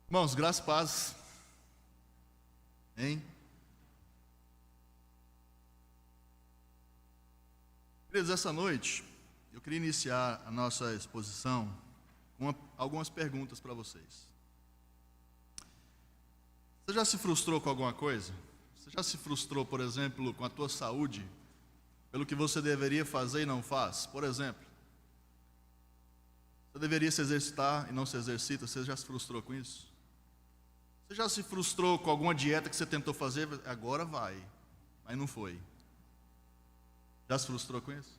Irmãos, graça e paz. Hein? Queridos, essa noite eu queria iniciar a nossa exposição com algumas perguntas para vocês. Você já se frustrou com alguma coisa? Você já se frustrou, por exemplo, com a tua saúde, pelo que você deveria fazer e não faz? Por exemplo, você deveria se exercitar e não se exercita. Você já se frustrou com isso? Você já se frustrou com alguma dieta que você tentou fazer? Agora vai, mas não foi. Já se frustrou com isso?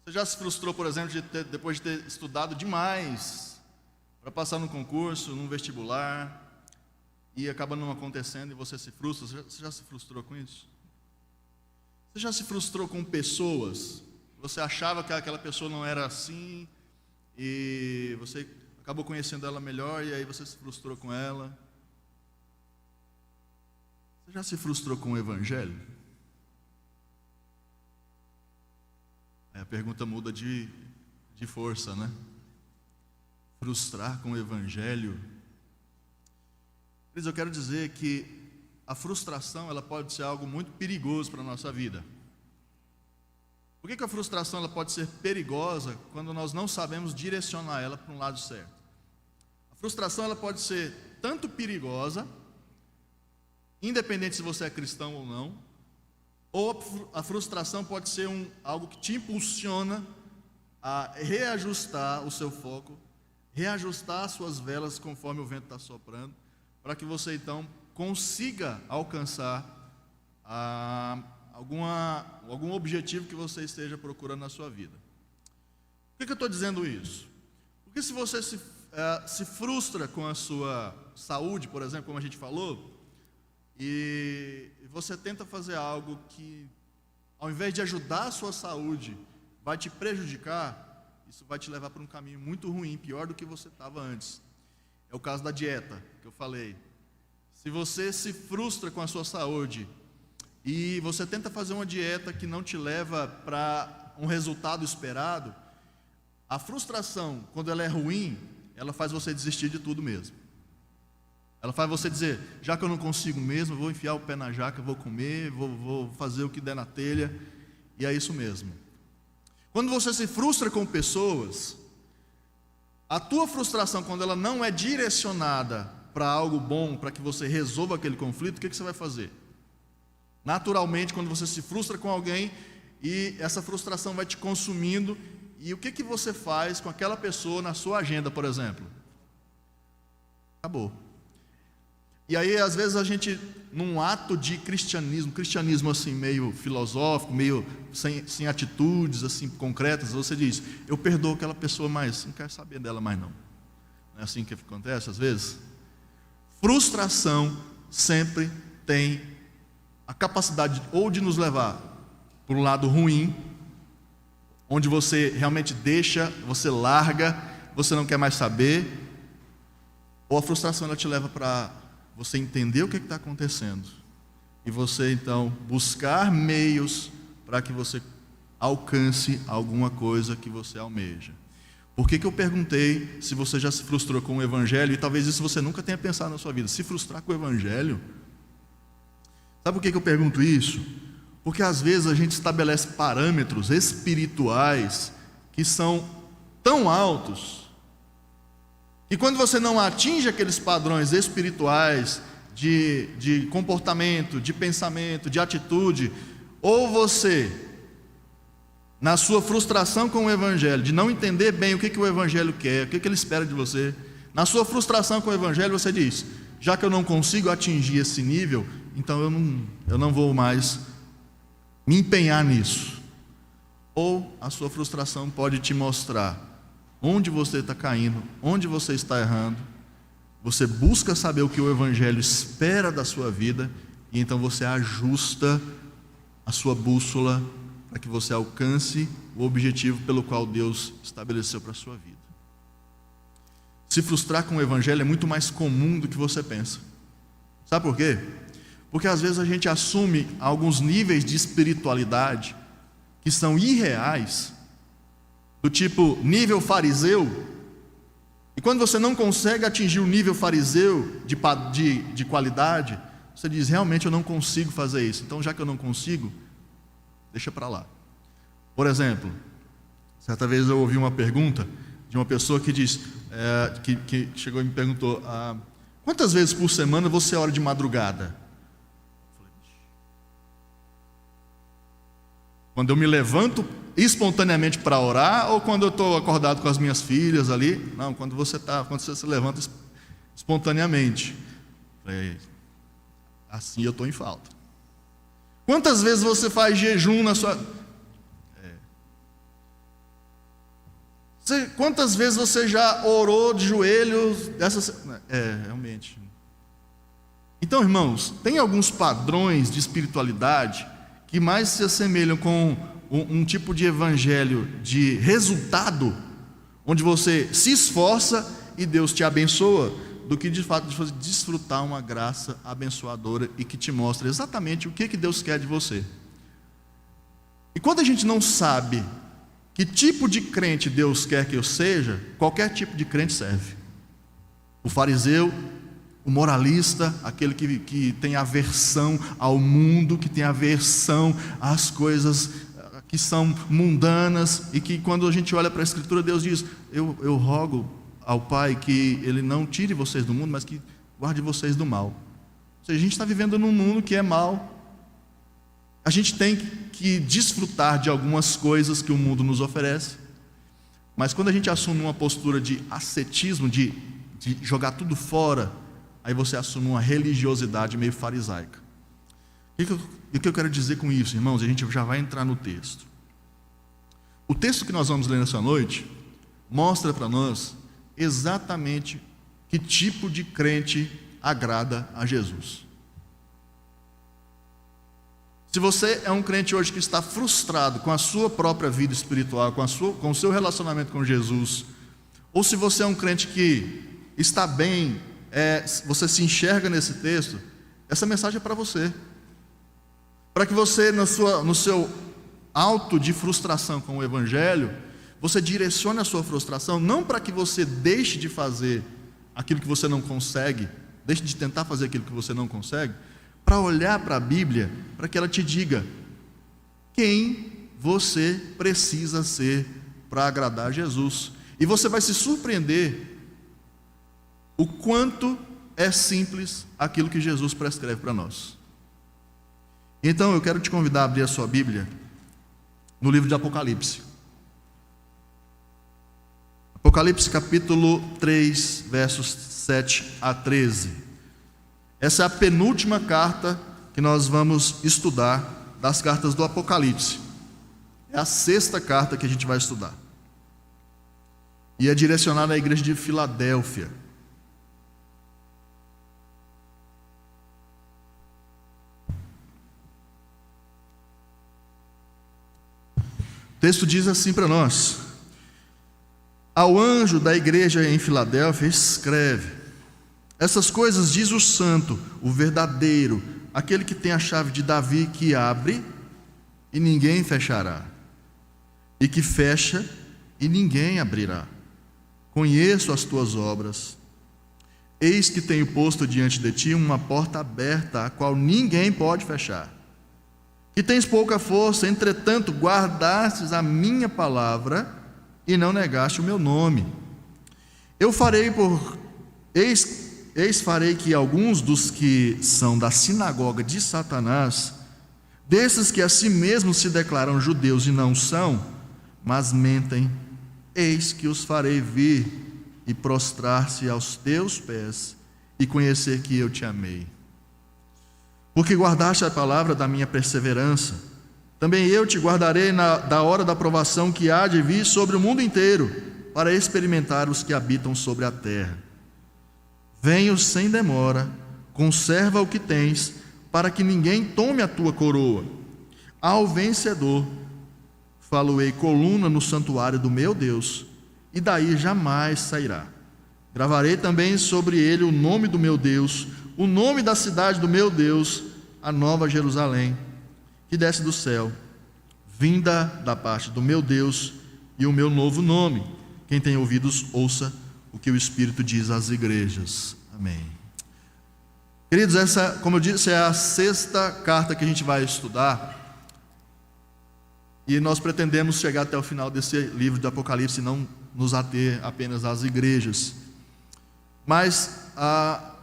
Você já se frustrou, por exemplo, depois de ter estudado demais para passar num concurso, num vestibular, e acaba não acontecendo e você se frustra? Você já se frustrou com isso? Você já se frustrou com pessoas? Você achava que aquela pessoa não era assim, e você acabou conhecendo ela melhor, e aí você se frustrou com ela? Você já se frustrou com o Evangelho? Aí a pergunta muda de força, né? Frustrar com o Evangelho. Mas eu quero dizer que a frustração, ela pode ser algo muito perigoso para a nossa vida. Por que a frustração ela pode ser perigosa quando nós não sabemos direcionar ela para um lado certo? A frustração ela pode ser tanto perigosa, independente se você é cristão ou não, ou a frustração pode ser algo que te impulsiona a reajustar o seu foco, reajustar as suas velas conforme o vento está soprando, para que você então consiga alcançar algum objetivo que você esteja procurando na sua vida. Por que eu estou dizendo isso? Porque se você se frustra com a sua saúde, por exemplo, como a gente falou, e você tenta fazer algo que, ao invés de ajudar a sua saúde, vai te prejudicar, isso vai te levar para um caminho muito ruim, pior do que você estava antes. É o caso da dieta, que eu falei. Se você se frustra com a sua saúde e você tenta fazer uma dieta que não te leva para um resultado esperado, a frustração, quando ela é ruim, ela faz você desistir de tudo mesmo. Ela faz você dizer, já que eu não consigo mesmo, vou enfiar o pé na jaca, vou comer, vou fazer o que der na telha, e é isso mesmo. Quando você se frustra com pessoas, a tua frustração, quando ela não é direcionada para algo bom, para que você resolva aquele conflito, o que você vai fazer? Naturalmente, quando você se frustra com alguém, e essa frustração vai te consumindo, e o que você faz com aquela pessoa na sua agenda, por exemplo? Acabou. E aí, às vezes, a gente, num ato de cristianismo assim, meio filosófico, meio sem atitudes assim concretas, você diz, eu perdoo aquela pessoa, mas não quero saber dela mais não. Não é assim que acontece às vezes? Frustração sempre tem a capacidade ou de nos levar para um lado ruim, onde você realmente deixa, você larga, você não quer mais saber, ou a frustração ela te leva para você entender o que está acontecendo e você então buscar meios para que você alcance alguma coisa que você almeja. Por que eu perguntei se você já se frustrou com o Evangelho? E talvez isso você nunca tenha pensado na sua vida. Se frustrar com o Evangelho? Sabe por que eu pergunto isso? Porque às vezes a gente estabelece parâmetros espirituais que são tão altos e quando você não atinge aqueles padrões espirituais de comportamento, de pensamento, de atitude, ou você, na sua frustração com o Evangelho, de não entender bem o que o Evangelho quer, o que ele espera de você, na sua frustração com o Evangelho você diz, já que eu não consigo atingir esse nível, então eu não vou mais me empenhar nisso. Ou a sua frustração pode te mostrar onde você está caindo, onde você está errando. Você busca saber o que o Evangelho espera da sua vida, e então você ajusta a sua bússola para que você alcance o objetivo pelo qual Deus estabeleceu para a sua vida. Se frustrar com o Evangelho é muito mais comum do que você pensa. Sabe por quê? Porque às vezes a gente assume alguns níveis de espiritualidade que são irreais, do tipo nível fariseu, e quando você não consegue atingir o nível fariseu de qualidade, você diz, realmente eu não consigo fazer isso. Então, já que eu não consigo, deixa para lá. Por exemplo, certa vez eu ouvi uma pergunta de uma pessoa que diz, que chegou e me perguntou, quantas vezes por semana você ora de madrugada? Quando eu me levanto espontaneamente para orar, ou quando eu estou acordado com as minhas filhas ali? Não, quando você se levanta espontaneamente. Assim eu estou em falta. Quantas vezes você faz jejum na sua... Quantas vezes você já orou de joelhos? Realmente. Então, irmãos, tem alguns padrões de espiritualidade que mais se assemelham com um tipo de evangelho de resultado, onde você se esforça e Deus te abençoa, do que de fato de desfrutar uma graça abençoadora e que te mostra exatamente o que Deus quer de você. E quando a gente não sabe que tipo de crente Deus quer que eu seja, qualquer tipo de crente serve. O fariseu, o moralista, aquele que tem aversão ao mundo, que tem aversão às coisas que são mundanas, e que quando a gente olha para a Escritura, Deus diz, eu rogo ao Pai que Ele não tire vocês do mundo, mas que guarde vocês do mal. Ou seja, a gente está vivendo num mundo que é mal. A gente tem que desfrutar de algumas coisas que o mundo nos oferece, mas quando a gente assume uma postura de ascetismo, de jogar tudo fora, aí você assume uma religiosidade meio farisaica. O que eu quero dizer com isso, irmãos? A gente já vai entrar no texto. O texto que nós vamos ler nessa noite mostra para nós exatamente que tipo de crente agrada a Jesus. Se você é um crente hoje que está frustrado com a sua própria vida espiritual, com o seu relacionamento com Jesus, ou se você é um crente que está bem, você se enxerga nesse texto, essa mensagem é para você. Para que você, no seu alto de frustração com o Evangelho, você direcione a sua frustração, não para que você deixe de fazer aquilo que você não consegue, deixe de tentar fazer aquilo que você não consegue, para olhar para a Bíblia, para que ela te diga quem você precisa ser para agradar a Jesus. E você vai se surpreender o quanto é simples aquilo que Jesus prescreve para nós. Então eu quero te convidar a abrir a sua Bíblia no livro de Apocalipse. Apocalipse capítulo 3, versos 7 a 13. Essa é a penúltima carta que nós vamos estudar das cartas do Apocalipse. É a 6ª carta que a gente vai estudar. E é direcionada à igreja de Filadélfia. O texto diz assim para nós: ao anjo da igreja em Filadélfia escreve: essas coisas diz o santo, o verdadeiro, aquele que tem a chave de Davi, que abre e ninguém fechará, e que fecha e ninguém abrirá. Conheço as tuas obras. Eis que tenho posto diante de ti uma porta aberta, a qual ninguém pode fechar. Que tens pouca força, entretanto guardastes a minha palavra e não negaste o meu nome. Eis farei que alguns dos que são da sinagoga de Satanás, desses que a si mesmos se declaram judeus e não são, mas mentem, eis que os farei vir e prostrar-se aos teus pés e conhecer que eu te amei. Porque guardaste a palavra da minha perseverança, também eu te guardarei da hora da provação que há de vir sobre o mundo inteiro, para experimentar os que habitam sobre a terra. Venho sem demora, conserva o que tens, para que ninguém tome a tua coroa. Ao vencedor, falo-ei coluna no santuário do meu Deus, e daí jamais sairá. Gravarei também sobre ele o nome do meu Deus, o nome da cidade do meu Deus, a nova Jerusalém, que desce do céu, vinda da parte do meu Deus, e o meu novo nome. Quem tem ouvidos, ouça o que o Espírito diz às igrejas. Amém. Queridos, essa, como eu disse, é a 6ª carta que a gente vai estudar. E nós pretendemos chegar até o final desse livro do Apocalipse e não nos ater apenas às igrejas. Mas a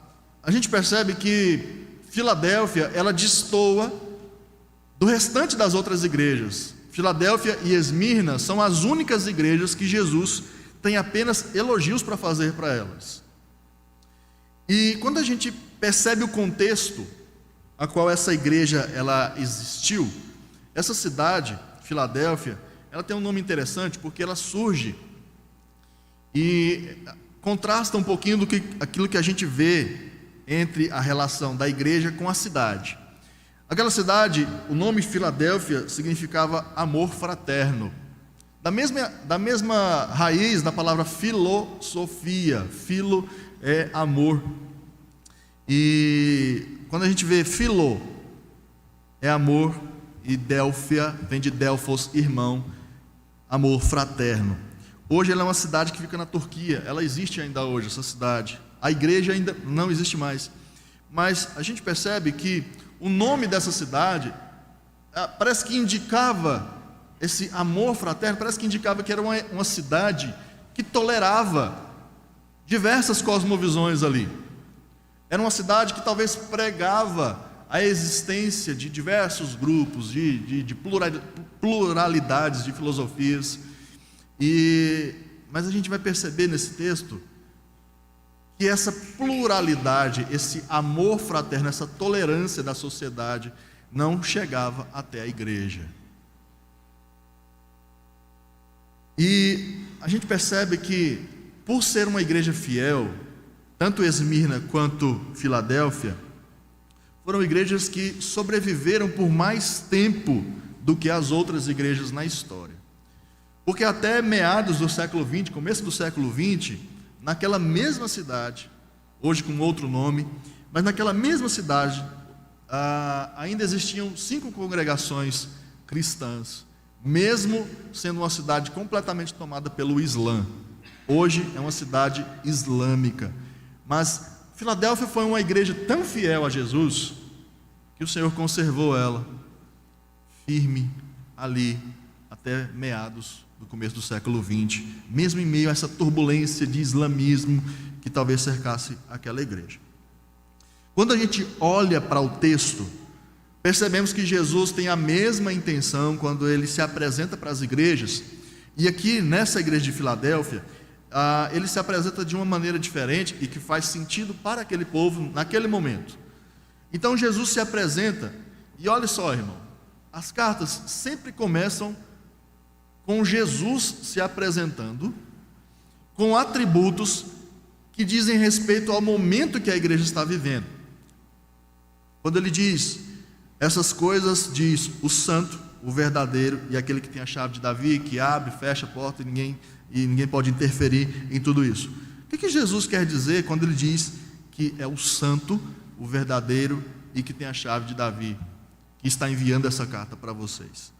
gente percebe que Filadélfia, ela destoa do restante das outras igrejas. Filadélfia e Esmirna são as únicas igrejas que Jesus tem apenas elogios para fazer para elas. E quando a gente percebe o contexto a qual essa igreja ela existiu, essa cidade, Filadélfia, ela tem um nome interessante porque ela surge e contrasta um pouquinho aquilo que a gente vê entre a relação da igreja com a cidade. Aquela cidade, o nome Filadélfia significava amor fraterno. Da mesma raiz da palavra filosofia, filo é amor. E quando a gente vê filo, é amor, e Délfia vem de Delfos, irmão, amor fraterno. Hoje ela é uma cidade que fica na Turquia, ela existe ainda hoje, essa cidade. A igreja ainda não existe mais. Mas a gente percebe que o nome dessa cidade parece que indicava esse amor fraterno, parece que indicava que era uma cidade que tolerava diversas cosmovisões ali. Era uma cidade que talvez pregava a existência de diversos grupos, de pluralidades de filosofias. Mas a gente vai perceber nesse texto que essa pluralidade, esse amor fraterno, essa tolerância da sociedade não chegava até a igreja. E a gente percebe que, por ser uma igreja fiel, tanto Esmirna quanto Filadélfia foram igrejas que sobreviveram por mais tempo do que as outras igrejas na história. Porque até meados do século XX, começo do século XX, naquela mesma cidade, hoje com outro nome, mas naquela mesma cidade, ainda existiam 5 congregações cristãs, mesmo sendo uma cidade completamente tomada pelo Islã. Hoje é uma cidade islâmica. Mas Filadélfia foi uma igreja tão fiel a Jesus, que o Senhor conservou ela firme ali, até meados do começo do século XX, mesmo em meio a essa turbulência de islamismo que talvez cercasse aquela igreja. Quando a gente olha para o texto, percebemos que Jesus tem a mesma intenção quando ele se apresenta para as igrejas, e aqui nessa igreja de Filadélfia, ele se apresenta de uma maneira diferente e que faz sentido para aquele povo naquele momento. Então Jesus se apresenta, e olha só, irmão, as cartas sempre começam com Jesus se apresentando, com atributos que dizem respeito ao momento que a igreja está vivendo. Quando ele diz essas coisas, diz o santo, o verdadeiro e aquele que tem a chave de Davi, que abre, fecha a porta e ninguém pode interferir em tudo isso. O que Jesus quer dizer quando ele diz que é o santo, o verdadeiro e que tem a chave de Davi, que está enviando essa carta para vocês?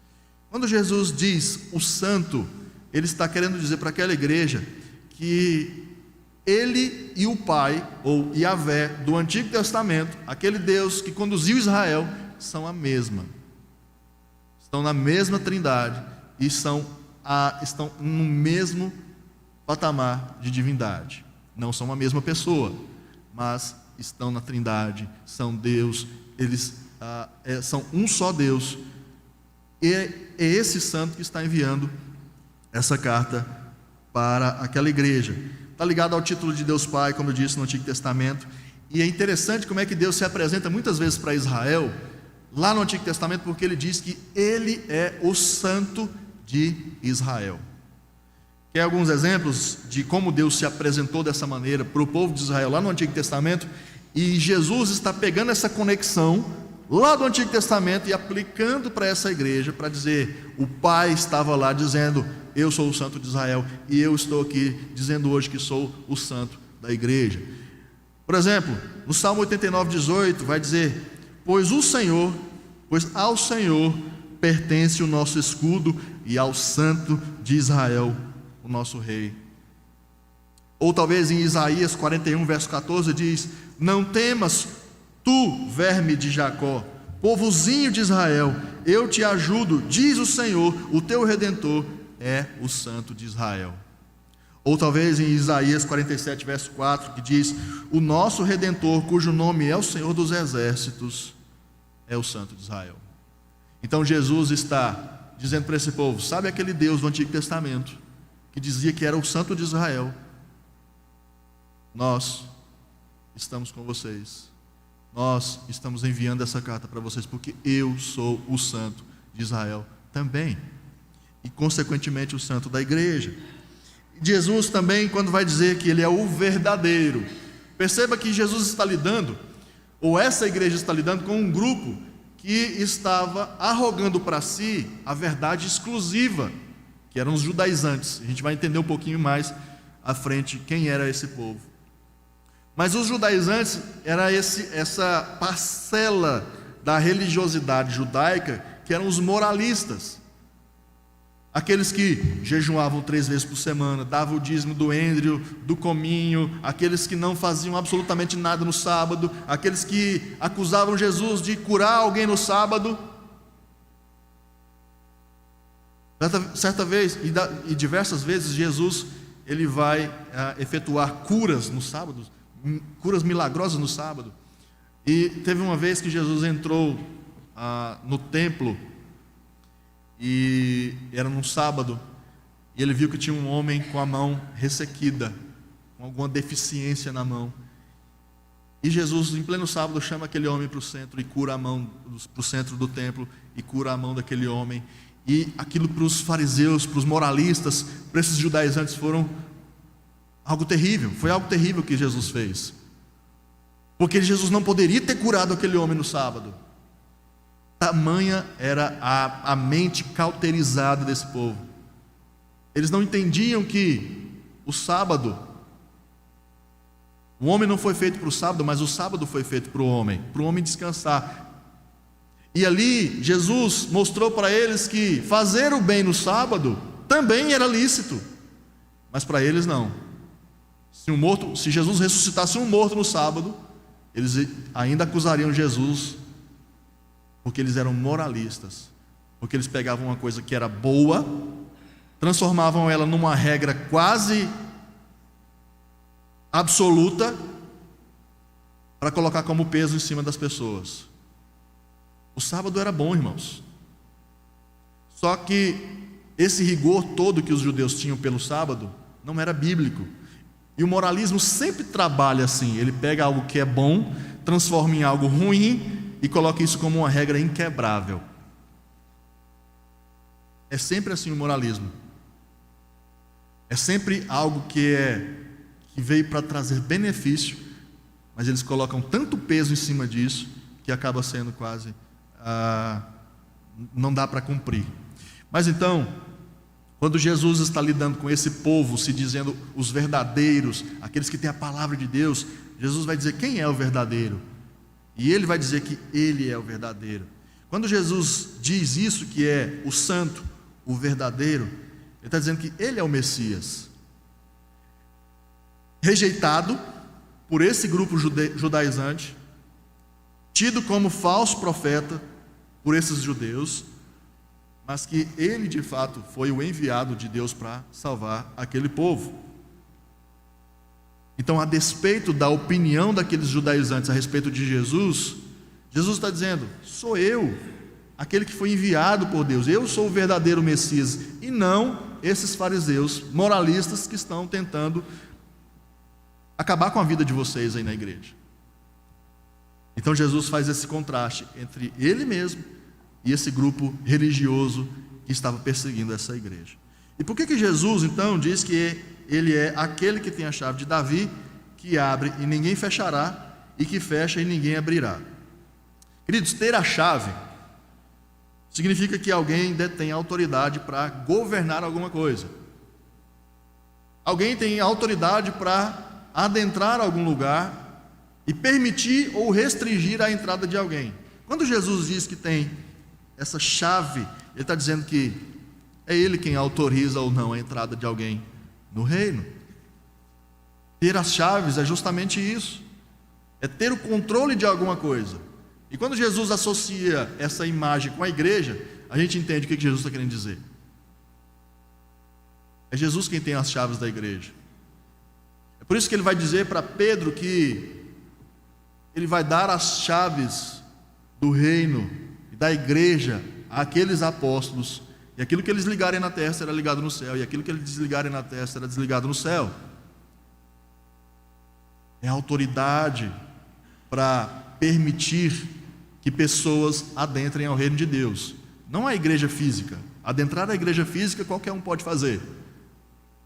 Quando Jesus diz o santo, ele está querendo dizer para aquela igreja que ele e o Pai, ou Yahvé, do Antigo Testamento, aquele Deus que conduziu Israel, são a mesma. Estão na mesma trindade e estão no mesmo patamar de divindade. Não são a mesma pessoa, mas estão na trindade, são Deus, eles são um só Deus. E é esse santo que está enviando essa carta para aquela igreja. Está ligado ao título de Deus Pai, como eu disse no Antigo Testamento. E é interessante como é que Deus se apresenta muitas vezes para Israel, lá no Antigo Testamento, porque ele diz que ele é o santo de Israel. Quer alguns exemplos de como Deus se apresentou dessa maneira para o povo de Israel lá no Antigo Testamento? E Jesus está pegando essa conexão lá do Antigo Testamento e aplicando para essa igreja, para dizer, o Pai estava lá dizendo, eu sou o santo de Israel, e eu estou aqui dizendo hoje que sou o santo da igreja. Por exemplo, no Salmo 89:18 vai dizer, pois ao Senhor pertence o nosso escudo, e ao santo de Israel, o nosso rei. Ou talvez em Isaías 41, verso 14, diz: não temas, tu, verme de Jacó, povozinho de Israel, eu te ajudo, diz o Senhor, o teu Redentor é o Santo de Israel. Ou talvez em Isaías 47, verso 4, que diz: o nosso Redentor, cujo nome é o Senhor dos Exércitos, é o Santo de Israel. Então Jesus está dizendo para esse povo: sabe aquele Deus do Antigo Testamento, que dizia que era o Santo de Israel? Nós estamos com vocês. Nós estamos enviando essa carta para vocês, porque eu sou o Santo de Israel também, e consequentemente o Santo da igreja. Jesus também, quando vai dizer que ele é o verdadeiro, perceba que Jesus está lidando, ou essa igreja está lidando com um grupo que estava arrogando para si a verdade exclusiva, que eram os judaizantes. A gente vai entender um pouquinho mais à frente quem era esse povo. Mas os judaizantes era essa parcela da religiosidade judaica que eram os moralistas, aqueles que jejuavam 3 vezes por semana, davam o dízimo do endrio, do cominho, aqueles que não faziam absolutamente nada no sábado, aqueles que acusavam Jesus de curar alguém no sábado. Certa vez, e diversas vezes, Jesus ele vai efetuar curas no sábado, curas milagrosas no sábado. E teve uma vez que Jesus entrou no templo, e era num sábado, e ele viu que tinha um homem com a mão ressequida, com alguma deficiência na mão. E Jesus, em pleno sábado, chama aquele homem para o centro e cura a mão, para o centro do templo, e cura a mão daquele homem. E aquilo para os fariseus, para os moralistas, para esses judaizantes foram algo terrível. Foi algo terrível que Jesus fez, porque Jesus não poderia ter curado aquele homem no sábado. Tamanha era a mente cauterizada desse povo. Eles não entendiam que o sábado, o homem não foi feito para o sábado, mas o sábado foi feito para o homem descansar. E ali Jesus mostrou para eles que fazer o bem no sábado também era lícito, mas para eles não. Se Jesus ressuscitasse um morto no sábado, eles ainda acusariam Jesus, porque eles eram moralistas, porque eles pegavam uma coisa que era boa, transformavam ela numa regra quase absoluta, para colocar como peso em cima das pessoas. O sábado era bom, irmãos, só que esse rigor todo que os judeus tinham pelo sábado não era bíblico. E o moralismo sempre trabalha assim: ele pega algo que é bom, transforma em algo ruim e coloca isso como uma regra inquebrável. É sempre assim o moralismo. É sempre algo que veio para trazer benefício, mas eles colocam tanto peso em cima disso que acaba sendo quase não dá para cumprir. Mas então, quando Jesus está lidando com esse povo, se dizendo os verdadeiros, aqueles que têm a palavra de Deus, Jesus vai dizer quem é o verdadeiro. E ele vai dizer que ele é o verdadeiro. Quando Jesus diz isso, que é o santo, o verdadeiro, ele está dizendo que ele é o Messias, rejeitado por esse grupo judaizante, tido como falso profeta por esses judeus, mas que ele de fato foi o enviado de Deus para salvar aquele povo. Então, a despeito da opinião daqueles judaizantes a respeito de Jesus, Jesus está dizendo: sou eu, aquele que foi enviado por Deus, eu sou o verdadeiro Messias, e não esses fariseus moralistas que estão tentando acabar com a vida de vocês aí na igreja. Então Jesus faz esse contraste entre ele mesmo e esse grupo religioso que estava perseguindo essa igreja. E por que Jesus então diz que ele é aquele que tem a chave de Davi, que abre e ninguém fechará, e que fecha e ninguém abrirá? Queridos, ter a chave significa que alguém detém autoridade para governar alguma coisa. Alguém tem autoridade para adentrar algum lugar e permitir ou restringir a entrada de alguém. Quando Jesus diz que tem essa chave, ele está dizendo que é ele quem autoriza ou não a entrada de alguém no reino. Ter as chaves é justamente isso. É ter o controle de alguma coisa. E quando Jesus associa essa imagem com a igreja, a gente entende o que Jesus está querendo dizer. É Jesus quem tem as chaves da igreja. É por isso que ele vai dizer para Pedro que ele vai dar as chaves do reino e da igreja àqueles apóstolos, e aquilo que eles ligarem na terra será ligado no céu, e aquilo que eles desligarem na terra será desligado no céu. É autoridade para permitir que pessoas adentrem ao reino de Deus. Não a igreja física. Adentrar a igreja física qualquer um pode fazer.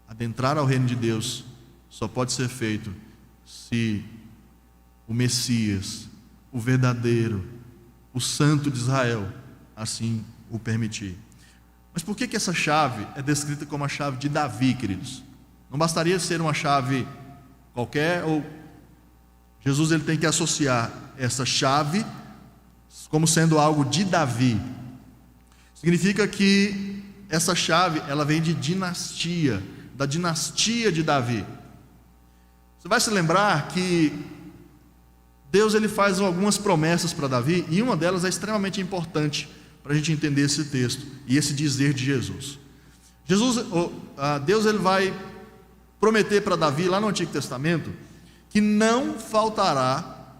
Adentrar ao reino de Deus só pode ser feito se o Messias, o verdadeiro, o Santo de Israel, assim o permitir. Mas por que essa chave é descrita como a chave de Davi, queridos? Não bastaria ser uma chave qualquer, ou Jesus ele tem que associar essa chave como sendo algo de Davi. Significa que essa chave ela vem de dinastia, da dinastia de Davi. Você vai se lembrar que Deus ele faz algumas promessas para Davi, e uma delas é extremamente importante para a gente entender esse texto e esse dizer de Jesus. Deus ele vai prometer para Davi lá no Antigo Testamento que não faltará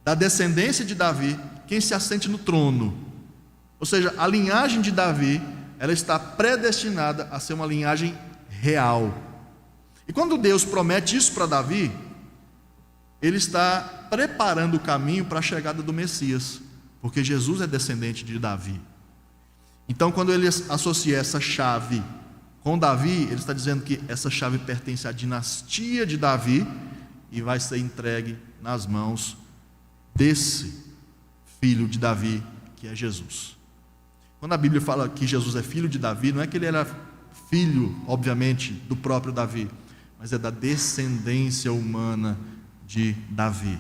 da descendência de Davi quem se assente no trono. Ou seja, a linhagem de Davi ela está predestinada a ser uma linhagem real. E quando Deus promete isso para Davi, ele está preparando o caminho para a chegada do Messias, porque Jesus é descendente de Davi. Então, quando ele associa essa chave com Davi, ele está dizendo que essa chave pertence à dinastia de Davi e vai ser entregue nas mãos desse filho de Davi, que é Jesus. Quando a Bíblia fala que Jesus é filho de Davi, não é que ele era filho, obviamente, do próprio Davi, mas é da descendência humana de Davi.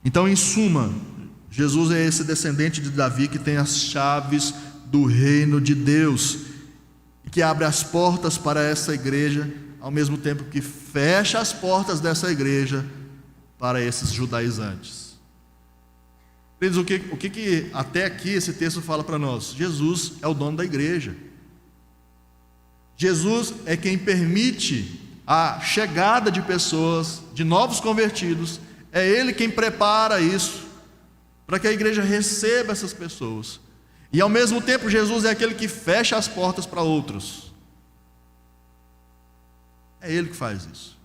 Então, em suma, Jesus é esse descendente de Davi que tem as chaves do reino de Deus e que abre as portas para essa igreja, ao mesmo tempo que fecha as portas dessa igreja para esses judaizantes. Queridos, o que até aqui esse texto fala para nós? Jesus é o dono da igreja. Jesus é quem permite a chegada de pessoas, de novos convertidos. É Ele quem prepara isso, para que a igreja receba essas pessoas. E ao mesmo tempo Jesus é aquele que fecha as portas para outros. É Ele que faz isso.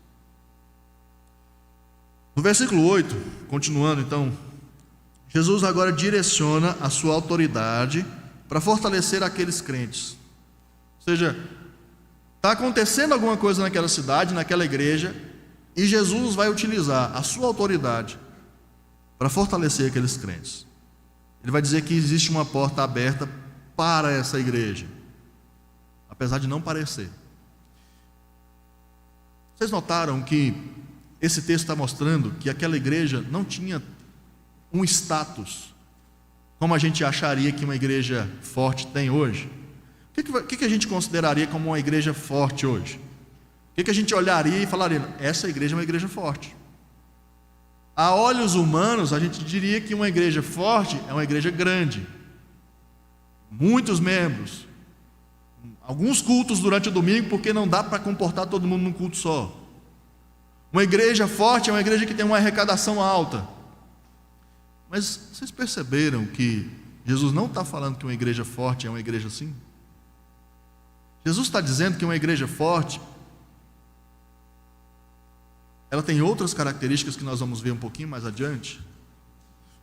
No versículo 8, continuando então, Jesus agora direciona a sua autoridade para fortalecer aqueles crentes. Ou seja, está acontecendo alguma coisa naquela cidade, naquela igreja, e Jesus vai utilizar a sua autoridade para fortalecer aqueles crentes. Ele vai dizer que existe uma porta aberta para essa igreja, apesar de não parecer. Vocês notaram que esse texto está mostrando que aquela igreja não tinha um status, como a gente acharia que uma igreja forte tem hoje? O que a gente consideraria como uma igreja forte hoje? O que a gente olharia e falaria, essa igreja é uma igreja forte? A olhos humanos, a gente diria que uma igreja forte é uma igreja grande, muitos membros, alguns cultos durante o domingo, porque não dá para comportar todo mundo num culto só. Uma igreja forte é uma igreja que tem uma arrecadação alta. Mas vocês perceberam que Jesus não está falando que uma igreja forte é uma igreja assim? Jesus está dizendo que uma igreja forte, ela tem outras características que nós vamos ver um pouquinho mais adiante.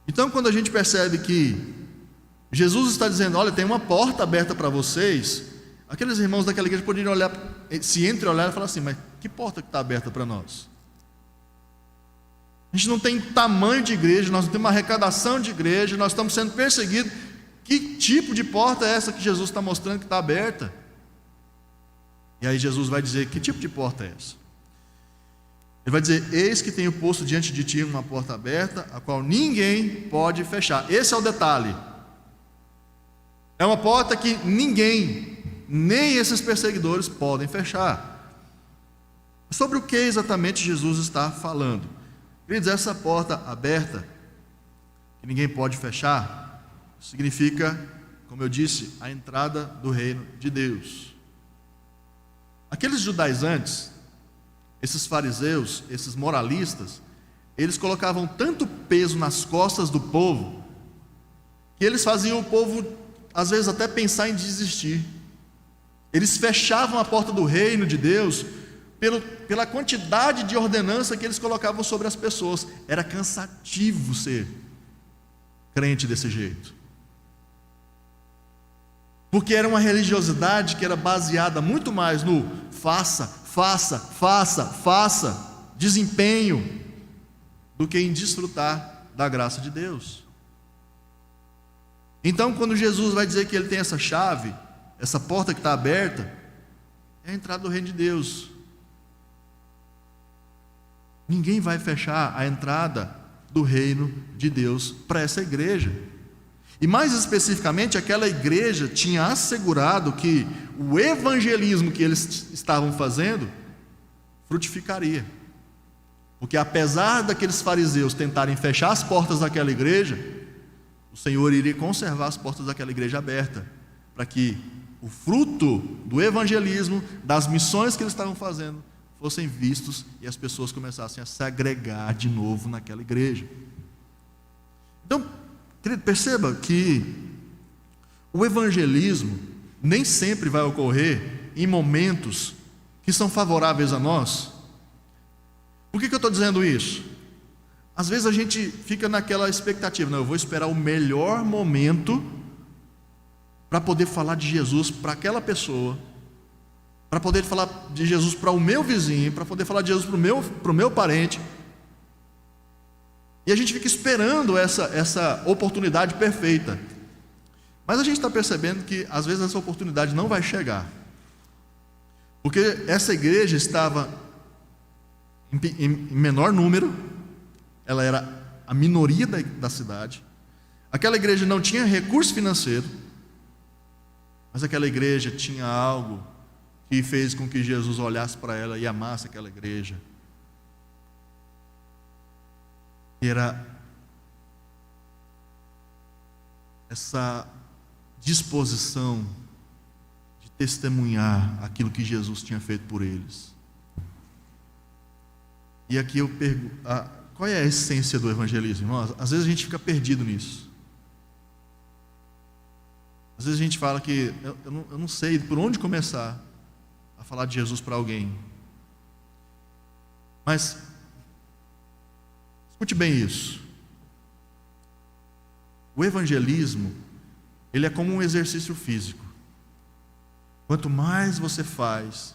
Então, quando a gente percebe que Jesus está dizendo, olha, tem uma porta aberta para vocês, aqueles irmãos daquela igreja poderiam olhar, se entreolhar e falar assim, mas que porta que está aberta para nós? A gente não tem tamanho de igreja, nós não temos uma arrecadação de igreja, nós estamos sendo perseguidos. Que tipo de porta é essa que Jesus está mostrando que está aberta? E aí Jesus vai dizer, que tipo de porta é essa? Ele vai dizer, eis que tenho posto diante de ti uma porta aberta, a qual ninguém pode fechar. Esse é o detalhe. É uma porta que ninguém, nem esses perseguidores podem fechar. Sobre o que exatamente Jesus está falando? Queridos, essa porta aberta, que ninguém pode fechar, significa, como eu disse, a entrada do reino de Deus. Aqueles judaizantes, esses fariseus, esses moralistas, eles colocavam tanto peso nas costas do povo, que eles faziam o povo, às vezes, até pensar em desistir. Eles fechavam a porta do reino de Deus pela quantidade de ordenança que eles colocavam sobre as pessoas. Era cansativo ser crente desse jeito, porque era uma religiosidade que era baseada muito mais no faça, faça, faça, faça, desempenho, do que em desfrutar da graça de Deus. Então, quando Jesus vai dizer que ele tem essa chave, essa porta que está aberta, é a entrada do reino de Deus. Ninguém vai fechar a entrada do reino de Deus para essa igreja. E mais especificamente, aquela igreja tinha assegurado que o evangelismo que eles estavam fazendo frutificaria. Porque apesar daqueles fariseus tentarem fechar as portas daquela igreja, o Senhor iria conservar as portas daquela igreja abertas, para que o fruto do evangelismo, das missões que eles estavam fazendo, fossem vistos e as pessoas começassem a se agregar de novo naquela igreja. Então, querido, perceba que o evangelismo nem sempre vai ocorrer em momentos que são favoráveis a nós. Por que eu estou dizendo isso? Às vezes a gente fica naquela expectativa, não, eu vou esperar o melhor momento para poder falar de Jesus para aquela pessoa, para poder falar de Jesus para o meu vizinho, para poder falar de Jesus para o meu parente. E a gente fica esperando essa oportunidade perfeita. Mas a gente está percebendo que às vezes essa oportunidade não vai chegar, porque essa igreja estava em menor número, ela era a minoria da cidade. Aquela igreja não tinha recurso financeiro, mas aquela igreja tinha algo que fez com que Jesus olhasse para ela e amasse aquela igreja. E era essa disposição de testemunhar aquilo que Jesus tinha feito por eles. E aqui eu pergunto, qual é a essência do evangelismo? Irmãos, às vezes a gente fica perdido nisso. Às vezes a gente fala que eu não sei por onde começar a falar de Jesus para alguém. Mas escute bem isso. O evangelismo, ele é como um exercício físico. Quanto mais você faz,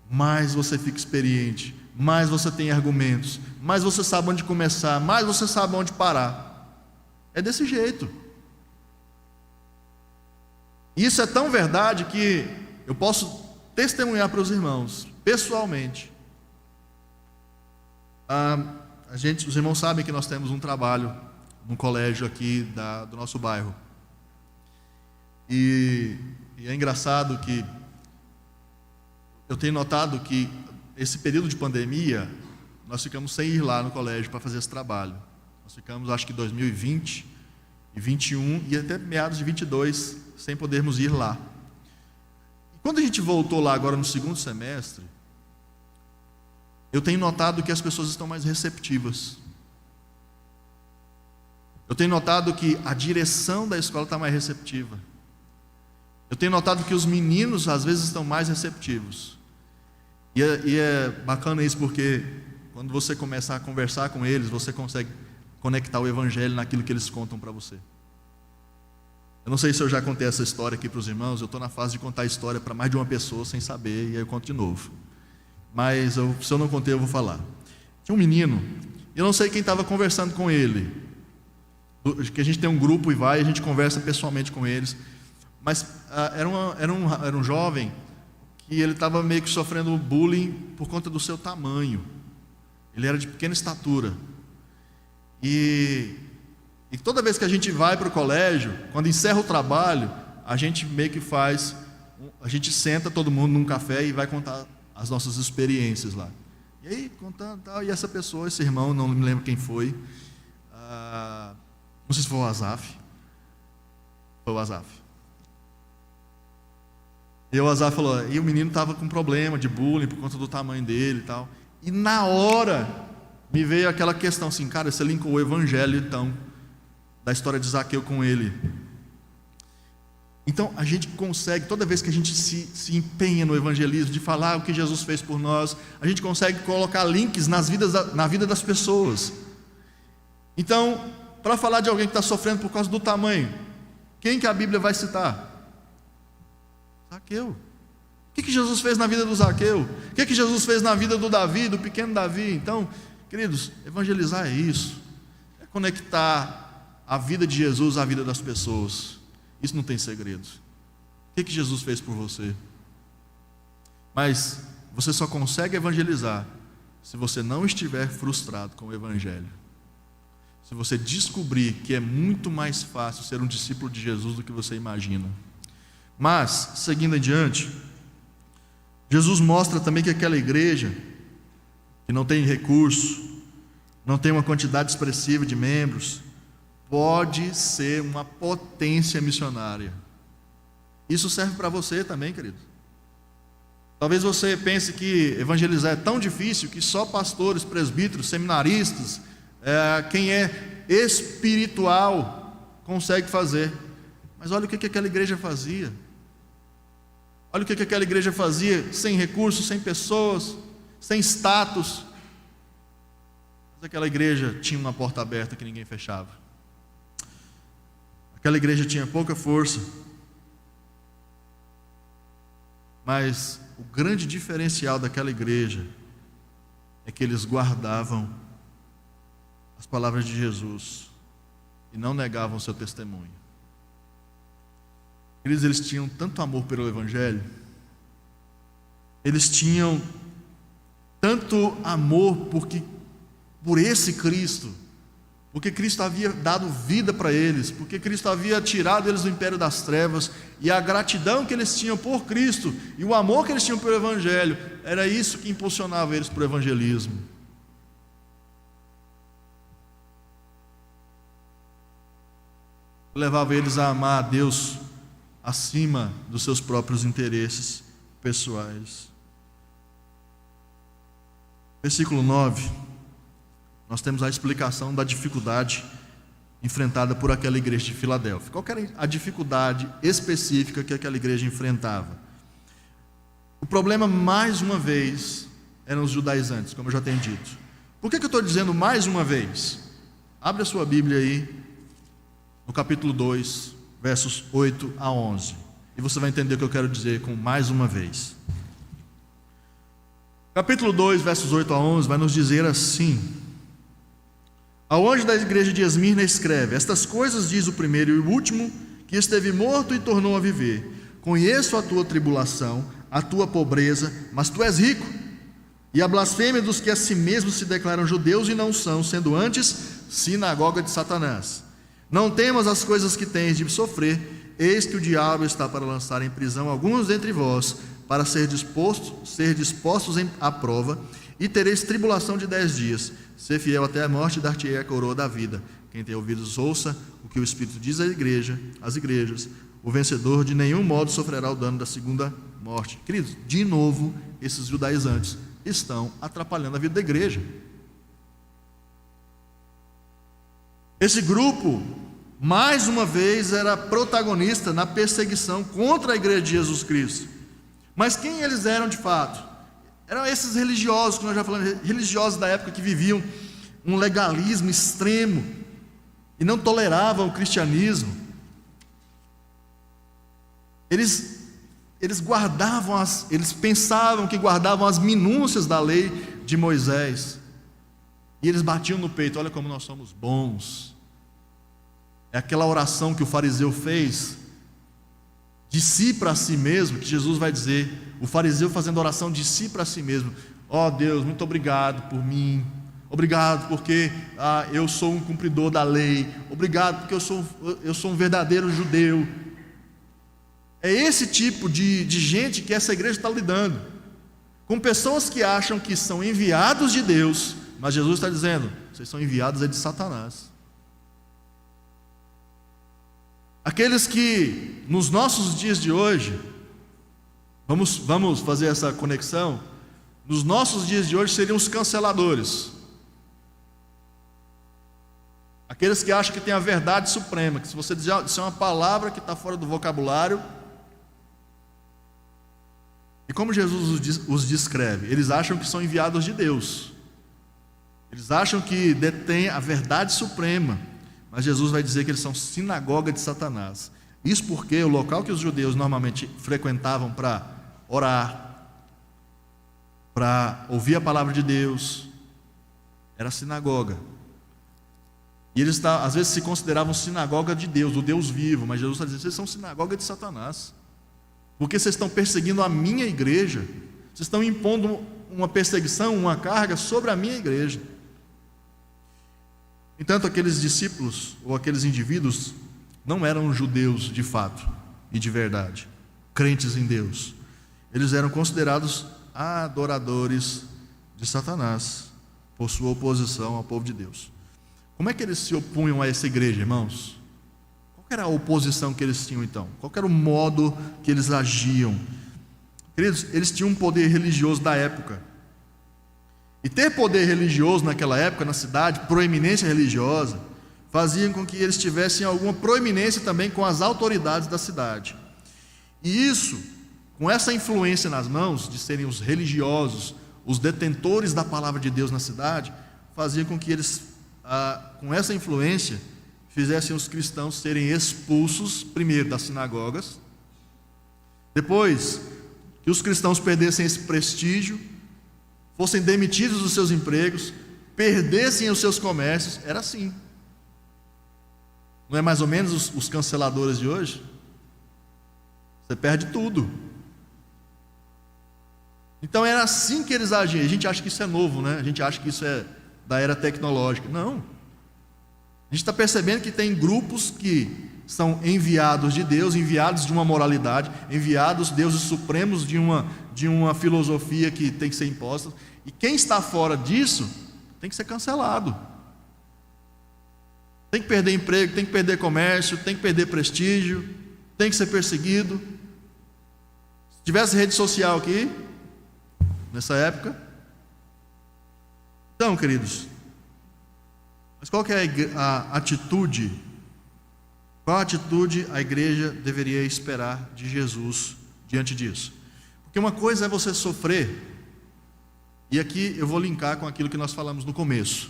mais você fica experiente, mais você tem argumentos, mais você sabe onde começar, mais você sabe onde parar. É desse jeito. Isso é tão verdade que eu posso testemunhar para os irmãos, pessoalmente. Os irmãos sabem que nós temos um trabalho no colégio aqui do nosso bairro. E é engraçado que eu tenho notado que esse período de pandemia, nós ficamos sem ir lá no colégio para fazer esse trabalho. Nós ficamos, acho que 2020 e 21 e até meados de 22 sem podermos ir lá. E quando a gente voltou lá agora no segundo semestre, eu tenho notado que as pessoas estão mais receptivas. Eu tenho notado que a direção da escola está mais receptiva. Eu tenho notado que os meninos às vezes estão mais receptivos. E é bacana isso, porque quando você começar a conversar com eles, você consegue conectar o evangelho naquilo que eles contam para você. Eu não sei se eu já contei essa história aqui para os irmãos. Eu estou na fase de contar a história para mais de uma pessoa sem saber, e aí eu conto de novo. Mas se eu não contei, eu vou falar. Tinha um menino, eu não sei quem estava conversando com ele, que a gente tem um grupo e a gente conversa pessoalmente com eles. Mas era um jovem que ele estava meio que sofrendo bullying por conta do seu tamanho. Ele era de pequena estatura. E toda vez que a gente vai para o colégio, quando encerra o trabalho, a gente meio que a gente senta todo mundo num café e vai contar as nossas experiências lá. E aí, contando tal, e essa pessoa, esse irmão, não me lembro quem foi, não sei se foi o Azaf. Foi o Azaf. E o Azaf falou, e o menino estava com problema de bullying por conta do tamanho dele e tal. E na hora me veio aquela questão assim, cara, você linkou o evangelho então, da história de Zaqueu com ele. Então a gente consegue, toda vez que a gente se empenha no evangelismo, de falar o que Jesus fez por nós, a gente consegue colocar links na vida das pessoas. Então, para falar de alguém que está sofrendo por causa do tamanho, quem que a Bíblia vai citar? Zaqueu. O que Jesus fez na vida do Zaqueu? O que Jesus fez na vida do Davi, do pequeno Davi? Então, queridos, evangelizar é isso, é conectar a vida de Jesus à vida das pessoas. Isso não tem segredo. O que Jesus fez por você? Mas você só consegue evangelizar se você não estiver frustrado com o evangelho. Se você descobrir que é muito mais fácil ser um discípulo de Jesus do que você imagina. Mas, seguindo adiante, Jesus mostra também que aquela igreja, que não tem recurso, não tem uma quantidade expressiva de membros, pode ser uma potência missionária. Isso serve para você também, querido. Talvez você pense que evangelizar é tão difícil que só pastores, presbíteros, seminaristas, quem é espiritual consegue fazer. Mas olha o que aquela igreja fazia. Olha o que aquela igreja fazia, sem recursos, sem pessoas, sem status. Mas aquela igreja tinha uma porta aberta que ninguém fechava. Aquela igreja tinha pouca força, mas o grande diferencial daquela igreja é que eles guardavam as palavras de Jesus e não negavam o seu testemunho. Eles tinham tanto amor pelo Evangelho, eles tinham tanto amor por esse Cristo, porque Cristo havia dado vida para eles, porque Cristo havia tirado eles do império das trevas, e a gratidão que eles tinham por Cristo, e o amor que eles tinham pelo Evangelho, era isso que impulsionava eles para o evangelismo. Levava eles a amar a Deus acima dos seus próprios interesses pessoais. Versículo 9, nós temos a explicação da dificuldade enfrentada por aquela igreja de Filadélfia. Qual era a dificuldade específica que aquela igreja enfrentava? O problema, mais uma vez, eram os judaizantes, como eu já tenho dito. Por que eu estou dizendo mais uma vez? Abre a sua Bíblia aí, no capítulo 2, versos 8 a 11, e você vai entender o que eu quero dizer com mais uma vez. Capítulo 2, versos 8 a 11, vai nos dizer assim: ao anjo da igreja de Esmirna escreve: estas coisas diz o primeiro e o último, que esteve morto e tornou a viver. Conheço a tua tribulação, a tua pobreza, mas tu és rico, e a blasfêmia dos que a si mesmos se declaram judeus e não são, sendo antes sinagoga de Satanás. Não temas as coisas que tens de sofrer, eis que o diabo está para lançar em prisão alguns dentre vós, para ser dispostos à prova, e tereis tribulação de 10 dias. Ser fiel até a morte, e dar-te-ei a coroa da vida. Quem tem ouvidos, ouça o que o Espírito diz às igrejas. O vencedor de nenhum modo sofrerá o dano da segunda morte. Queridos, de novo, esses judaizantes estão atrapalhando a vida da igreja. Esse grupo, mais uma vez, era protagonista na perseguição contra a igreja de Jesus Cristo. Mas quem eles eram de fato? Eram esses religiosos, que nós já falamos, religiosos da época que viviam um legalismo extremo e não toleravam o cristianismo. Eles pensavam que guardavam as minúcias da lei de Moisés, e eles batiam no peito: olha como nós somos bons. É aquela oração que o fariseu fez de si para si mesmo, que Jesus vai dizer, o fariseu fazendo oração de si para si mesmo: ó Deus, muito obrigado por mim, obrigado porque eu sou um cumpridor da lei, obrigado porque eu sou um verdadeiro judeu. É esse tipo de gente que essa igreja está lidando. com pessoas que acham que são enviados de Deus, mas Jesus está dizendo: vocês são enviados de Satanás. Aqueles que nos nossos dias de hoje, vamos fazer essa conexão, nos nossos dias de hoje seriam os canceladores. Aqueles que acham que tem a verdade suprema, que se você disser uma palavra que está fora do vocabulário. E como Jesus os descreve? Eles acham que são enviados de Deus. Eles acham que detêm a verdade suprema. Mas Jesus vai dizer que eles são sinagoga de Satanás. Isso porque o local que os judeus normalmente frequentavam para orar, para ouvir a palavra de Deus, era a sinagoga. E eles às vezes se consideravam sinagoga de Deus, do Deus vivo. Mas Jesus está dizendo: vocês são sinagoga de Satanás. Porque vocês estão perseguindo a minha igreja. Vocês estão impondo uma perseguição, uma carga sobre a minha igreja. Entanto, aqueles discípulos, ou aqueles indivíduos, não eram judeus de fato e de verdade, crentes em Deus. Eles eram considerados adoradores de Satanás, por sua oposição ao povo de Deus. Como é que eles se opunham a essa igreja, irmãos? Qual era a oposição que eles tinham então? Qual era o modo que eles agiam? Queridos, eles tinham um poder religioso da época. E ter poder religioso naquela época, na cidade, proeminência religiosa, fazia com que eles tivessem alguma proeminência também com as autoridades da cidade. E isso, com essa influência nas mãos, de serem os religiosos, os detentores da palavra de Deus na cidade, fazia com que eles, com essa influência, fizessem os cristãos serem expulsos, primeiro das sinagogas, depois que os cristãos perdessem esse prestígio, fossem demitidos dos seus empregos, perdessem os seus comércios. Era assim. Não é mais ou menos os canceladores de hoje? Você perde tudo. Então era assim que eles agiam. A gente acha que isso é novo, né? A gente acha que isso é da era tecnológica. Não. A gente está percebendo que tem grupos que são enviados de Deus, enviados de uma moralidade, enviados deuses supremos de uma filosofia que tem que ser imposta. E quem está fora disso tem que ser cancelado. Tem que perder emprego, tem que perder comércio, tem que perder prestígio, tem que ser perseguido. Se tivesse rede social aqui, nessa época. Então, queridos, mas qual que é a atitude? Qual atitude a igreja deveria esperar de Jesus diante disso? Porque uma coisa é você sofrer, e aqui eu vou linkar com aquilo que nós falamos no começo.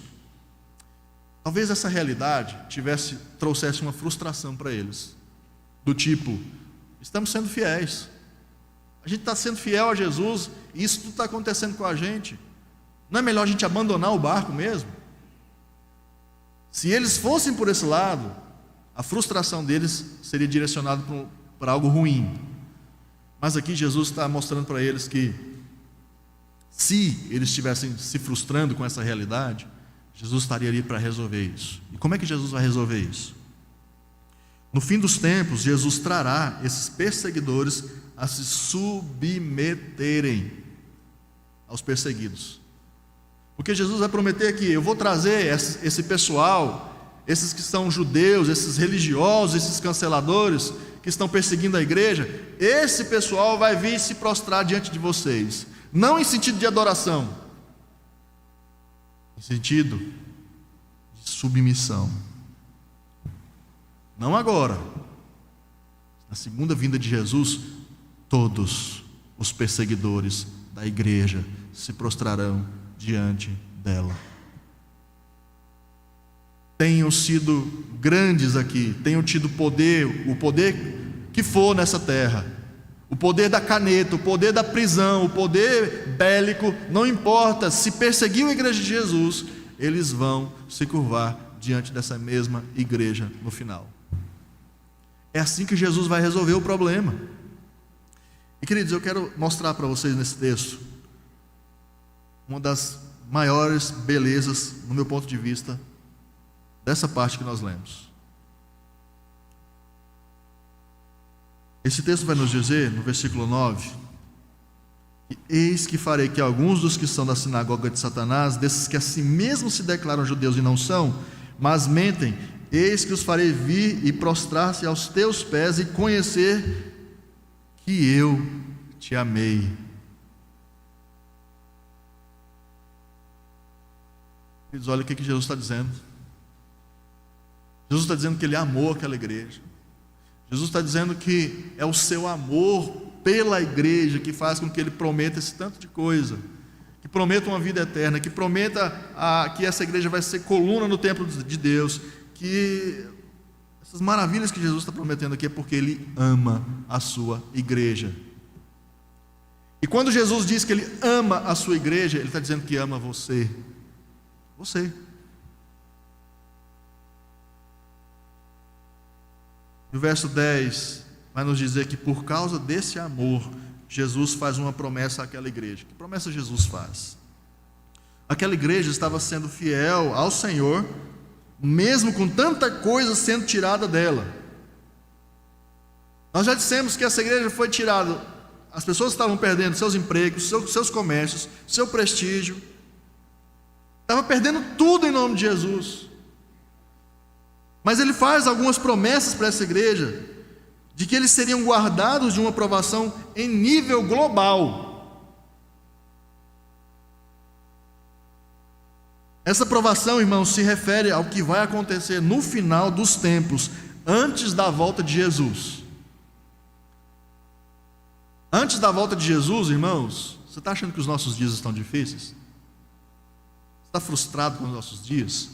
Talvez essa realidade trouxesse uma frustração para eles, do tipo: estamos sendo fiéis, a gente está sendo fiel a Jesus, e isso tudo está acontecendo com a gente. Não é melhor a gente abandonar o barco mesmo? Se eles fossem por esse lado, a frustração deles seria direcionada para algo ruim. Mas aqui Jesus está mostrando para eles que, se eles estivessem se frustrando com essa realidade, Jesus estaria ali para resolver isso. E como é que Jesus vai resolver isso? No fim dos tempos, Jesus trará esses perseguidores a se submeterem aos perseguidos. Porque Jesus vai prometer aqui: eu vou trazer esse pessoal, esses que são judeus, esses religiosos, esses canceladores que estão perseguindo a igreja, esse pessoal vai vir se prostrar diante de vocês, não em sentido de adoração, em sentido de submissão. Não agora. Na segunda vinda de Jesus, todos os perseguidores da igreja se prostrarão diante dela. Tenham sido grandes aqui, tenham tido poder, o poder que for nessa terra, o poder da caneta, o poder da prisão, o poder bélico, não importa, se perseguiu a igreja de Jesus, eles vão se curvar diante dessa mesma igreja no final. É assim que Jesus vai resolver o problema. E queridos, eu quero mostrar para vocês nesse texto uma das maiores belezas, no meu ponto de vista, dessa parte que nós lemos. Esse texto vai nos dizer, no versículo 9, Eis que farei que alguns dos que são da sinagoga de Satanás, desses que a si mesmos se declaram judeus e não são, mas mentem, eis que os farei vir e prostrar-se aos teus pés e conhecer que eu te amei. Queridos, olha o que Jesus está dizendo. Jesus está dizendo que Ele amou aquela igreja. Jesus está dizendo que é o seu amor pela igreja que faz com que Ele prometa esse tanto de coisa, que prometa uma vida eterna, que prometa que essa igreja vai ser coluna no templo de Deus, que essas maravilhas que Jesus está prometendo aqui é porque Ele ama a sua igreja. E quando Jesus diz que Ele ama a sua igreja, Ele está dizendo que ama você. Você. No verso 10, vai nos dizer que por causa desse amor, Jesus faz uma promessa àquela igreja. Que promessa Jesus faz? Aquela igreja estava sendo fiel ao Senhor, mesmo com tanta coisa sendo tirada dela. Nós já dissemos que essa igreja foi tirada, as pessoas estavam perdendo seus empregos, seus comércios, seu prestígio, estava perdendo tudo em nome de Jesus. Mas Ele faz algumas promessas para essa igreja, de que eles seriam guardados de uma provação em nível global. Essa provação, irmãos, se refere ao que vai acontecer no final dos tempos, antes da volta de Jesus. Antes da volta de Jesus, irmãos, você está achando que os nossos dias estão difíceis? Você está frustrado com os nossos dias?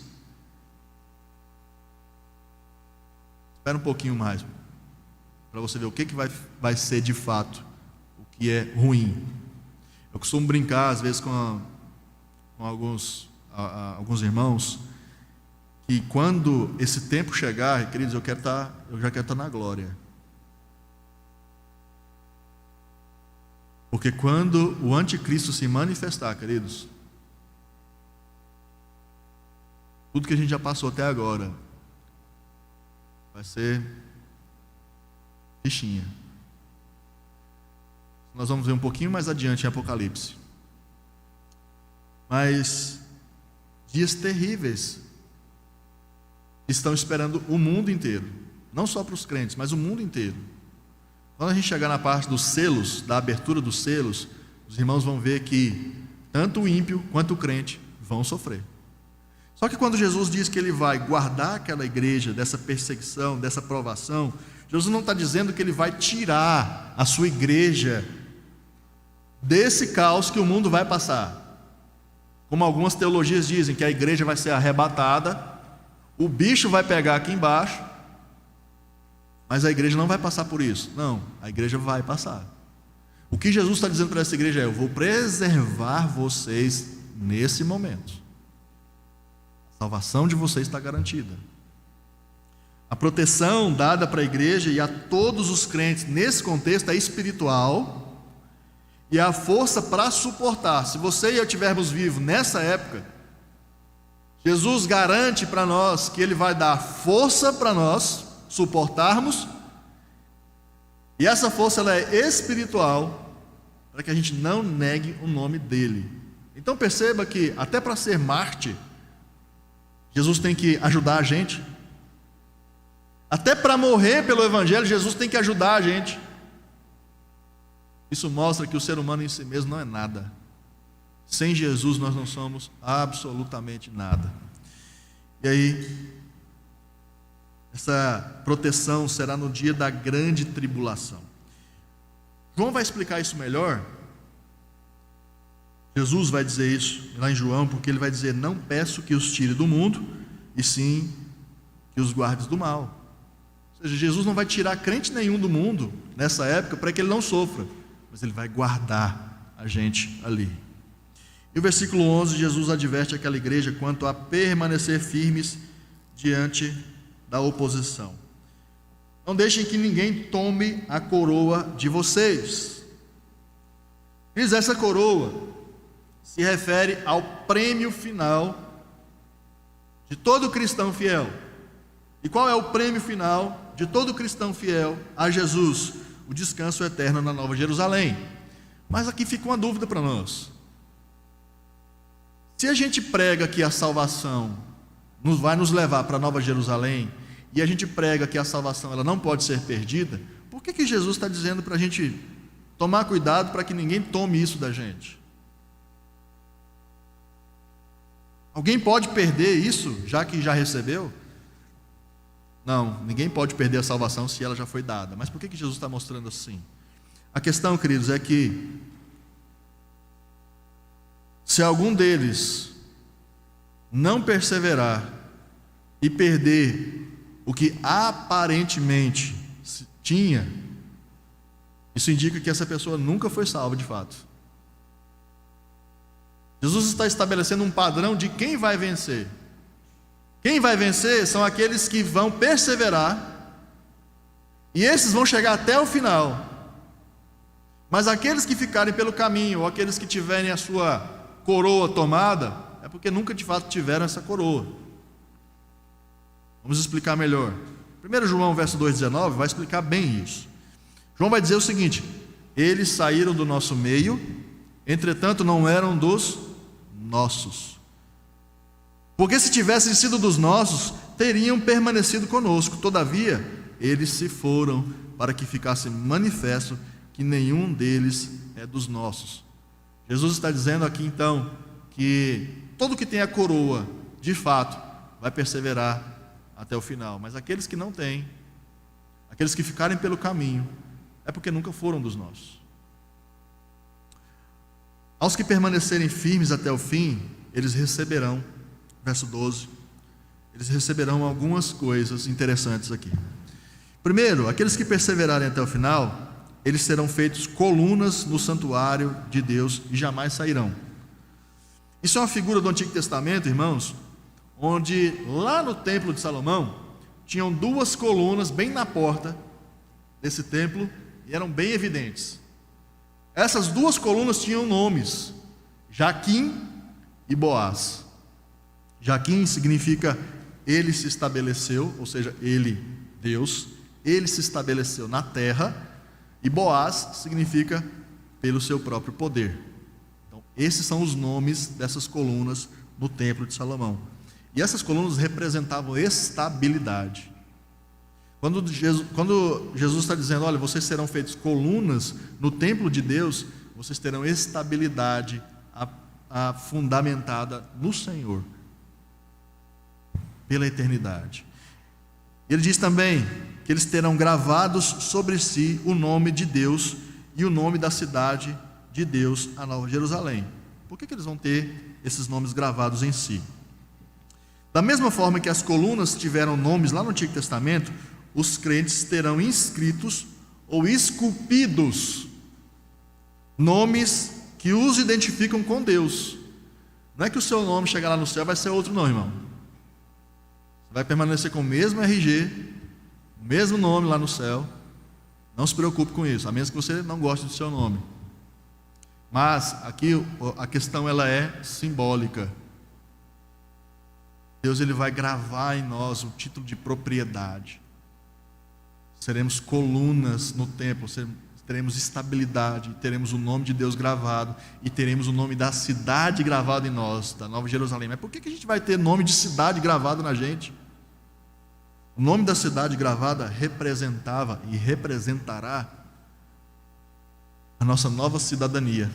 Espera um pouquinho mais, para você ver o que vai ser de fato, o que é ruim. Eu costumo brincar às vezes com alguns irmãos, que quando esse tempo chegar, queridos, eu já quero estar na glória. Porque quando o anticristo se manifestar, queridos, tudo que a gente já passou até agora vai ser fichinha. Nós vamos ver um pouquinho mais adiante em Apocalipse. Mas dias terríveis estão esperando o mundo inteiro. Não só para os crentes, mas o mundo inteiro. Quando a gente chegar na parte dos selos, da abertura dos selos, os irmãos vão ver que tanto o ímpio quanto o crente vão sofrer. Só que quando Jesus diz que Ele vai guardar aquela igreja dessa perseguição, dessa provação, Jesus não está dizendo que Ele vai tirar a sua igreja desse caos que o mundo vai passar. Como algumas teologias dizem, que a igreja vai ser arrebatada, o bicho vai pegar aqui embaixo, mas a igreja não vai passar por isso. Não, a igreja vai passar. O que Jesus está dizendo para essa igreja é: eu vou preservar vocês nesse momento. A salvação de vocês está garantida. A proteção dada para a igreja e a todos os crentes nesse contexto é espiritual, e a força para suportar. Se você e eu estivermos vivos nessa época, Jesus garante para nós que Ele vai dar força para nós suportarmos, e essa força ela é espiritual, para que a gente não negue o nome dEle. Então perceba que até para ser mártir, Jesus tem que ajudar a gente. Até para morrer pelo Evangelho, Jesus tem que ajudar a gente. Isso mostra que o ser humano em si mesmo não é nada. Sem Jesus nós não somos absolutamente nada. E aí, essa proteção será no dia da grande tribulação. João vai explicar isso melhor. Jesus vai dizer isso lá em João, porque ele vai dizer: não peço que os tire do mundo, e sim que os guardes do mal. Ou seja, Jesus não vai tirar crente nenhum do mundo nessa época para que ele não sofra, mas Ele vai guardar a gente ali. E o versículo 11, Jesus adverte aquela igreja quanto a permanecer firmes diante da oposição. Não deixem que ninguém tome a coroa de vocês. Diz, essa coroa se refere ao prêmio final de todo cristão fiel. E qual é o prêmio final de todo cristão fiel a Jesus? O descanso eterno na Nova Jerusalém. Mas aqui fica uma dúvida para nós. Se a gente prega que a salvação vai nos levar para a Nova Jerusalém, e a gente prega que a salvação ela não pode ser perdida, por que Jesus está dizendo para a gente tomar cuidado para que ninguém tome isso da gente? Alguém pode perder isso, já que já recebeu? Não, ninguém pode perder a salvação se ela já foi dada. Mas por que Jesus está mostrando assim? A questão, queridos, é que se algum deles não perseverar e perder o que aparentemente tinha, isso indica que essa pessoa nunca foi salva de fato. Jesus está estabelecendo um padrão de quem vai vencer. Quem vai vencer são aqueles que vão perseverar, e esses vão chegar até o final. Mas aqueles que ficarem pelo caminho, ou aqueles que tiverem a sua coroa tomada, é porque nunca de fato tiveram essa coroa. Vamos explicar melhor. 1 João verso 2,19 vai explicar bem isso. João vai dizer o seguinte: eles saíram do nosso meio, entretanto não eram dos nossos. Porque se tivessem sido dos nossos, teriam permanecido conosco. Todavia, eles se foram para que ficasse manifesto que nenhum deles é dos nossos. Jesus está dizendo aqui então que todo que tem a coroa, de fato, vai perseverar até o final. Mas aqueles que não têm, aqueles que ficarem pelo caminho, é porque nunca foram dos nossos. Aos que permanecerem firmes até o fim, eles receberão, verso 12, eles receberão algumas coisas interessantes aqui. Primeiro, aqueles que perseverarem até o final, eles serão feitos colunas no santuário de Deus e jamais sairão. Isso é uma figura do Antigo Testamento, irmãos, onde lá no templo de Salomão, tinham duas colunas bem na porta desse templo, e eram bem evidentes. Essas duas colunas tinham nomes: Jaquim e Boaz. Jaquim significa ele se estabeleceu, ou seja, ele, Deus, ele se estabeleceu na terra, e Boaz significa pelo seu próprio poder. Então, esses são os nomes dessas colunas no templo de Salomão. E essas colunas representavam estabilidade. Quando Jesus está dizendo, olha, vocês serão feitos colunas no templo de Deus, vocês terão estabilidade fundamentada no Senhor, pela eternidade. Ele diz também que eles terão gravados sobre si o nome de Deus e o nome da cidade de Deus, a Nova Jerusalém. Por que eles vão ter esses nomes gravados em si? Da mesma forma que as colunas tiveram nomes lá no Antigo Testamento, os crentes terão inscritos ou esculpidos nomes que os identificam com Deus. Não é que o seu nome chegar lá no céu vai ser outro não, irmão. Você vai permanecer com o mesmo RG, o mesmo nome lá no céu. Não se preocupe com isso, a menos que você não goste do seu nome. Mas aqui a questão ela é simbólica. Deus ele vai gravar em nós um título de propriedade. Seremos colunas no templo, teremos estabilidade, teremos o nome de Deus gravado e teremos o nome da cidade gravado em nós, da Nova Jerusalém. Mas por que a gente vai ter nome de cidade gravado na gente? O nome da cidade gravada representava e representará a nossa nova cidadania.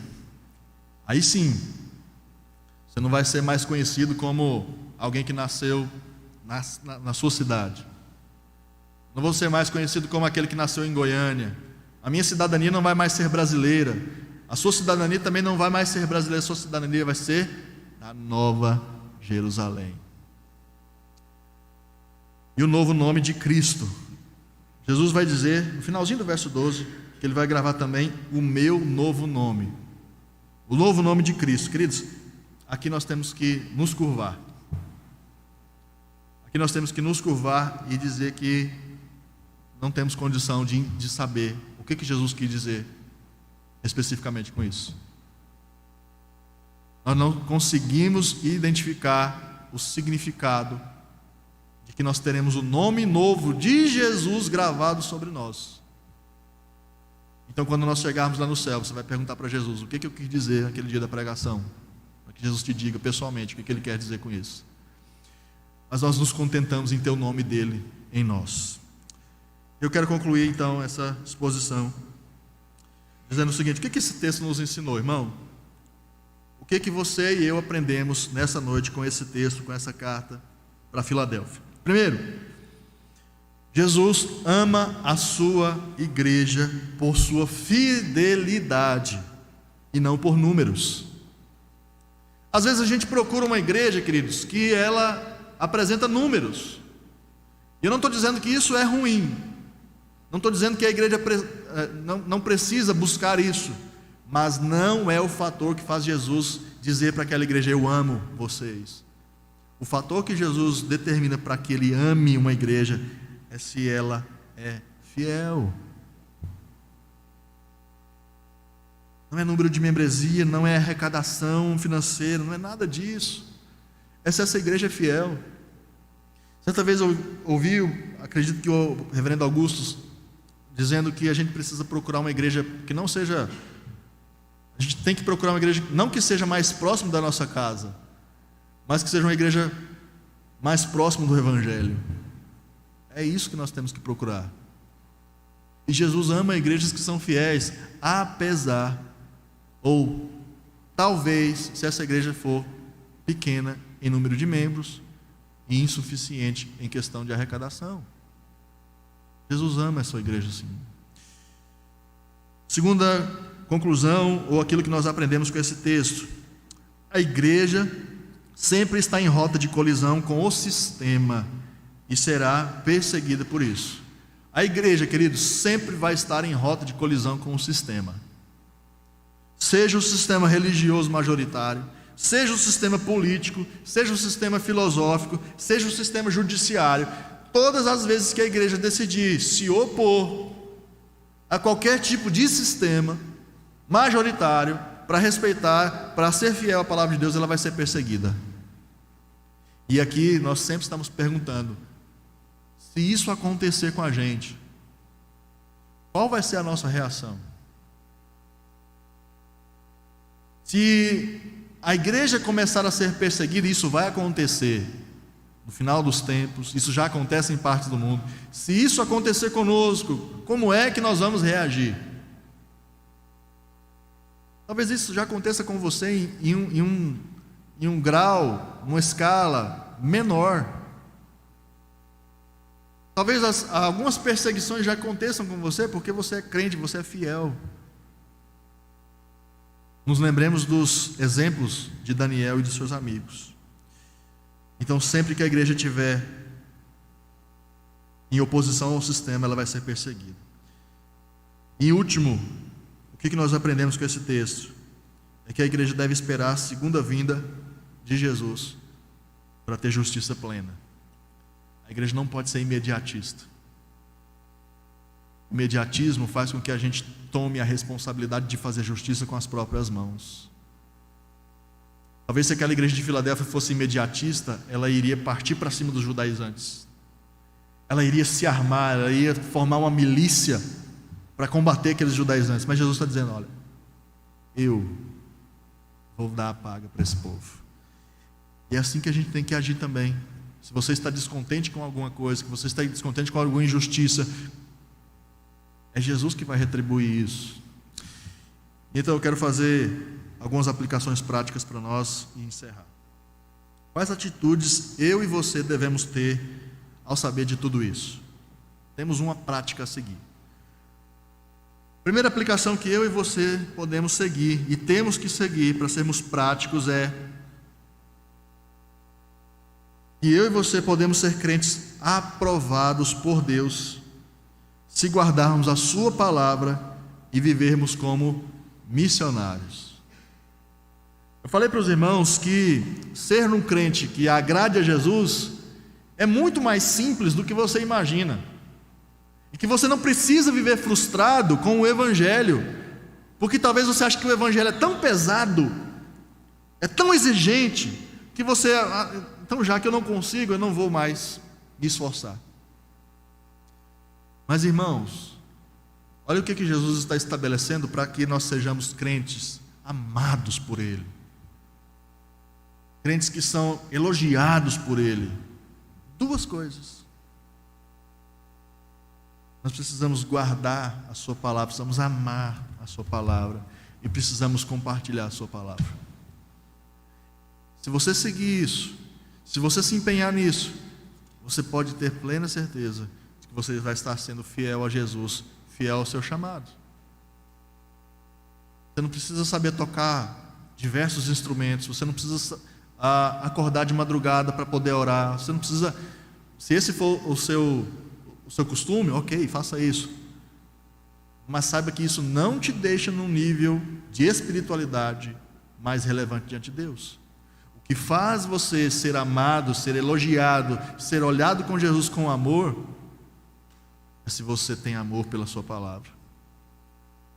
Aí sim, você não vai ser mais conhecido como alguém que nasceu na sua cidade. Não vou ser mais conhecido como aquele que nasceu em Goiânia. A minha cidadania não vai mais ser brasileira. A sua cidadania também não vai mais ser brasileira. A sua cidadania vai ser da Nova Jerusalém. E o novo nome de Cristo. Jesus vai dizer, no finalzinho do verso 12, que ele vai gravar também o meu novo nome. O novo nome de Cristo. Queridos, aqui nós temos que nos curvar. Aqui nós temos que nos curvar e dizer que não temos condição de saber o que Jesus quis dizer especificamente com isso. Nós não conseguimos identificar o significado de que nós teremos o nome novo de Jesus gravado sobre nós. Então, quando nós chegarmos lá no céu, você vai perguntar para Jesus: o que eu quis dizer naquele dia da pregação? Para que Jesus te diga pessoalmente o que ele quer dizer com isso. Mas nós nos contentamos em ter o nome dele em nós. Eu quero concluir então essa exposição dizendo o seguinte: o que esse texto nos ensinou, irmão? O que você e eu aprendemos nessa noite com esse texto, com essa carta para Filadélfia? Primeiro, Jesus ama a sua igreja por sua fidelidade e não por números. Às vezes a gente procura uma igreja, queridos, que ela apresenta números. E eu não estou dizendo que isso é ruim. Não estou dizendo que a igreja não precisa buscar isso. Mas não é o fator que faz Jesus dizer para aquela igreja: eu amo vocês. O fator que Jesus determina para que ele ame uma igreja é se ela é fiel. Não é número de membresia, não é arrecadação financeira, não é nada disso. É se essa igreja é fiel. Certa vez eu ouvi, acredito que o reverendo Augusto, dizendo que a gente precisa procurar uma igreja que não seja... A gente tem que procurar uma igreja, não que seja mais próximo da nossa casa, mas que seja uma igreja mais próximo do Evangelho. É isso que nós temos que procurar. E Jesus ama igrejas que são fiéis, apesar, ou talvez, se essa igreja for pequena em número de membros e insuficiente em questão de arrecadação. Jesus ama essa igreja sim. Segunda conclusão, ou aquilo que nós aprendemos com esse texto: a igreja sempre está em rota de colisão com o sistema e será perseguida por isso. A igreja, queridos, sempre vai estar em rota de colisão com o sistema. Seja o sistema religioso majoritário, seja o sistema político, seja o sistema filosófico, seja o sistema judiciário. Todas as vezes que a igreja decidir se opor a qualquer tipo de sistema majoritário, para respeitar, para ser fiel à palavra de Deus, ela vai ser perseguida. E aqui nós sempre estamos perguntando: se isso acontecer com a gente, qual vai ser a nossa reação? Se a igreja começar a ser perseguida, isso vai acontecer no final dos tempos, isso já acontece em partes do mundo. Se isso acontecer conosco, como é que nós vamos reagir? Talvez isso já aconteça com você em um grau, uma escala menor. Talvez algumas perseguições já aconteçam com você porque você é crente, você é fiel. Nos lembremos dos exemplos de Daniel e de seus amigos. Então, sempre que a igreja estiver em oposição ao sistema, ela vai ser perseguida. E último, o que nós aprendemos com esse texto? É que a igreja deve esperar a segunda vinda de Jesus para ter justiça plena. A igreja não pode ser imediatista. O imediatismo faz com que a gente tome a responsabilidade de fazer justiça com as próprias mãos. Talvez se aquela igreja de Filadélfia fosse imediatista, ela iria partir para cima dos judaizantes. Ela iria se armar, ela iria formar uma milícia para combater aqueles judaizantes. Mas Jesus está dizendo: olha, eu vou dar a paga para esse povo. E é assim que a gente tem que agir também. Se você está descontente com alguma coisa, que você está descontente com alguma injustiça, é Jesus que vai retribuir isso. Então eu quero fazer algumas aplicações práticas para nós e encerrar. Quais atitudes eu e você devemos ter ao saber de tudo isso? Temos uma prática a seguir. Primeira aplicação que eu e você podemos seguir e temos que seguir para sermos práticos é: e eu e você podemos ser crentes aprovados por Deus se guardarmos a sua palavra e vivermos como missionários. Eu falei para os irmãos que ser um crente que agrade a Jesus é muito mais simples do que você imagina, e que você não precisa viver frustrado com o Evangelho, porque talvez você ache que o Evangelho é tão pesado, é tão exigente, que você, então já que eu não consigo, eu não vou mais me esforçar. Mas irmãos, Olha o que Jesus está estabelecendo para que nós sejamos crentes amados por Ele, crentes que são elogiados por Ele. Duas coisas: nós precisamos guardar a sua palavra, precisamos amar a sua palavra e precisamos compartilhar a sua palavra. Se você seguir isso, se você se empenhar nisso, você pode ter plena certeza de que você vai estar sendo fiel a Jesus, fiel ao seu chamado. Você não precisa saber tocar diversos instrumentos, você não precisa acordar de madrugada para poder orar, você não precisa, se esse for o seu costume, ok, faça isso, mas saiba que isso não te deixa num nível de espiritualidade mais relevante diante de Deus. O que faz você ser amado, ser elogiado, ser olhado com Jesus com amor, é se você tem amor pela sua palavra,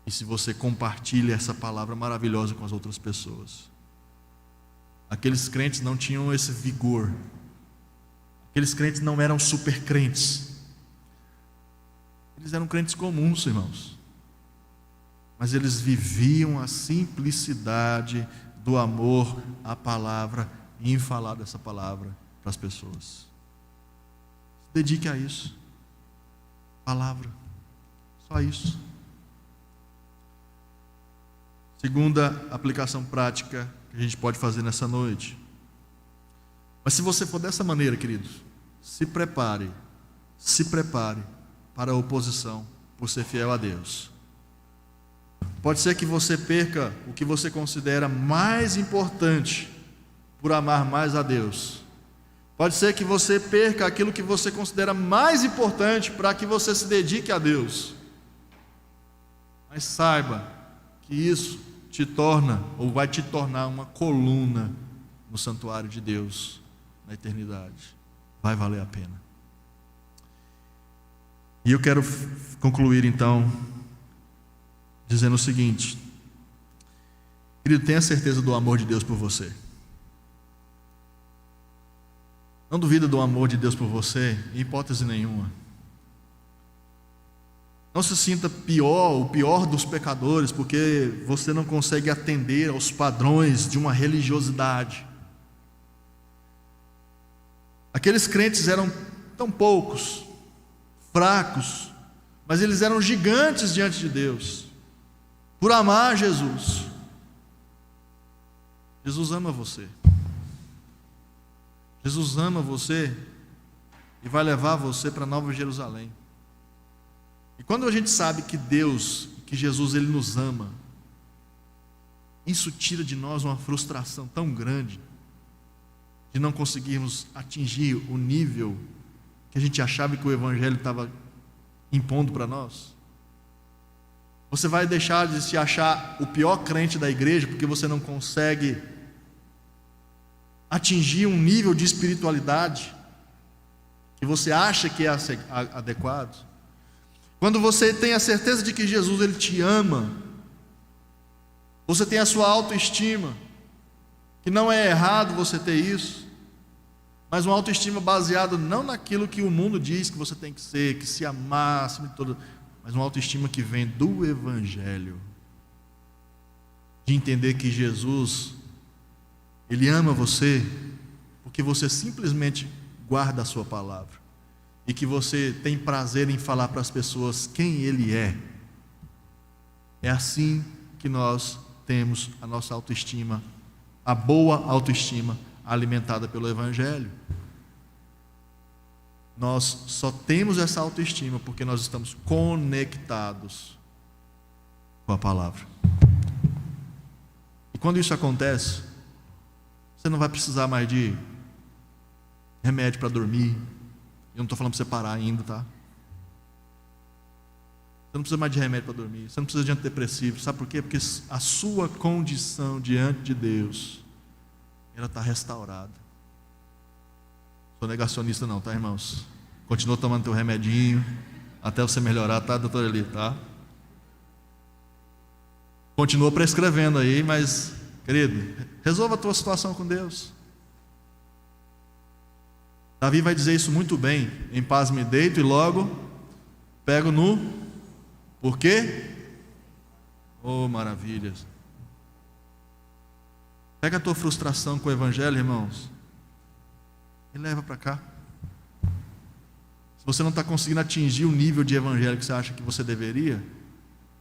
e se você compartilha essa palavra maravilhosa com as outras pessoas. Aqueles crentes não tinham esse vigor, aqueles crentes não eram super crentes, eles eram crentes comuns, irmãos, mas eles viviam a simplicidade do amor à palavra e em falar dessa palavra para as pessoas. Se dedique a isso. Palavra, só isso. Segunda aplicação prática que a gente pode fazer nessa noite. Mas se você for dessa maneira, queridos, se prepare para a oposição por ser fiel a Deus. Pode ser que você perca o que você considera mais importante por amar mais a Deus. Pode ser que você perca aquilo que você considera mais importante para que você se dedique a Deus. Mas saiba que isso te torna, ou vai te tornar, uma coluna no santuário de Deus na eternidade. Vai valer a pena. E eu quero concluir então dizendo o seguinte: querido, tenha certeza do amor de Deus por você. Não duvida do amor de Deus por você, em hipótese nenhuma. Não se sinta o pior dos pecadores, porque você não consegue atender aos padrões de uma religiosidade. Aqueles crentes eram tão poucos, fracos, mas eles eram gigantes diante de Deus, por amar Jesus. Jesus ama você. Jesus ama você e vai levar você para Nova Jerusalém. E quando a gente sabe que Deus, que Jesus, Ele nos ama, isso tira de nós uma frustração tão grande de não conseguirmos atingir o nível que a gente achava que o Evangelho estava impondo para nós. Você vai deixar de se achar o pior crente da igreja porque você não consegue atingir um nível de espiritualidade que você acha que é adequado. Quando você tem a certeza de que Jesus, Ele te ama, você tem a sua autoestima, que não é errado você ter isso, mas uma autoestima baseada não naquilo que o mundo diz que você tem que ser, que se amar acima de tudo, mas uma autoestima que vem do Evangelho, de entender que Jesus, Ele ama você porque você simplesmente guarda a sua palavra e que você tem prazer em falar para as pessoas quem Ele é. É assim que nós temos a nossa autoestima, a boa autoestima alimentada pelo Evangelho. Nós só temos essa autoestima porque nós estamos conectados com a palavra. E quando isso acontece, você não vai precisar mais de remédio para dormir. Eu não estou falando para você parar ainda, tá? Você não precisa mais de remédio para dormir. Você não precisa de antidepressivo. Sabe por quê? Porque a sua condição diante de Deus, ela está restaurada. Sou negacionista não, tá, irmãos? Continua tomando teu remedinho até você melhorar, tá, doutor Eli, tá? Continua prescrevendo aí, mas, querido, resolva a tua situação com Deus. Davi vai dizer isso muito bem: em paz me deito e logo pego no Por quê? Oh, maravilhas. Pega a tua frustração com o Evangelho, irmãos, e leva para cá. Se você não está conseguindo atingir o nível de Evangelho que você acha que você deveria,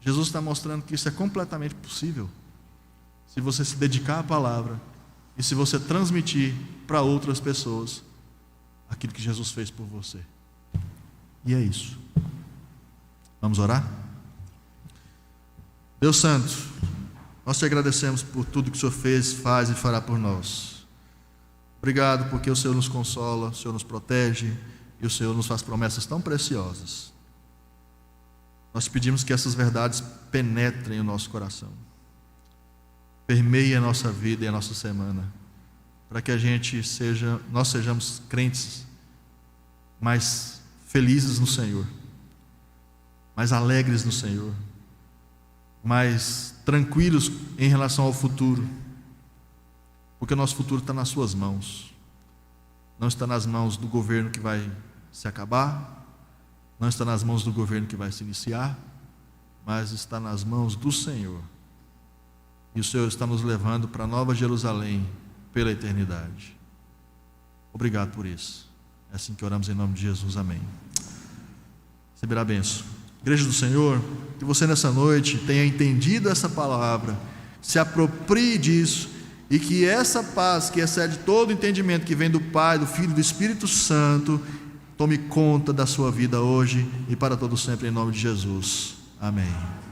Jesus está mostrando que isso é completamente possível, se você se dedicar à palavra e se você transmitir para outras pessoas aquilo que Jesus fez por você. E é isso. Vamos orar? Deus Santo, nós te agradecemos por tudo que o Senhor fez, faz e fará por nós. Obrigado porque o Senhor nos consola, o Senhor nos protege e o Senhor nos faz promessas tão preciosas. Nós pedimos que essas verdades penetrem o nosso coração, permeiem a nossa vida e a nossa semana, para que nós sejamos crentes mais felizes no Senhor, mais alegres no Senhor, mais tranquilos em relação ao futuro, porque o nosso futuro está nas suas mãos, não está nas mãos do governo que vai se acabar, não está nas mãos do governo que vai se iniciar, mas está nas mãos do Senhor, e o Senhor está nos levando para a Nova Jerusalém pela eternidade. Obrigado por isso. É assim que oramos em nome de Jesus, amém. Receberá a bênção. Igreja do Senhor, que você nessa noite tenha entendido essa palavra, se aproprie disso, e que essa paz que excede todo entendimento, que vem do Pai, do Filho e do Espírito Santo, tome conta da sua vida hoje e para todo sempre, em nome de Jesus. Amém.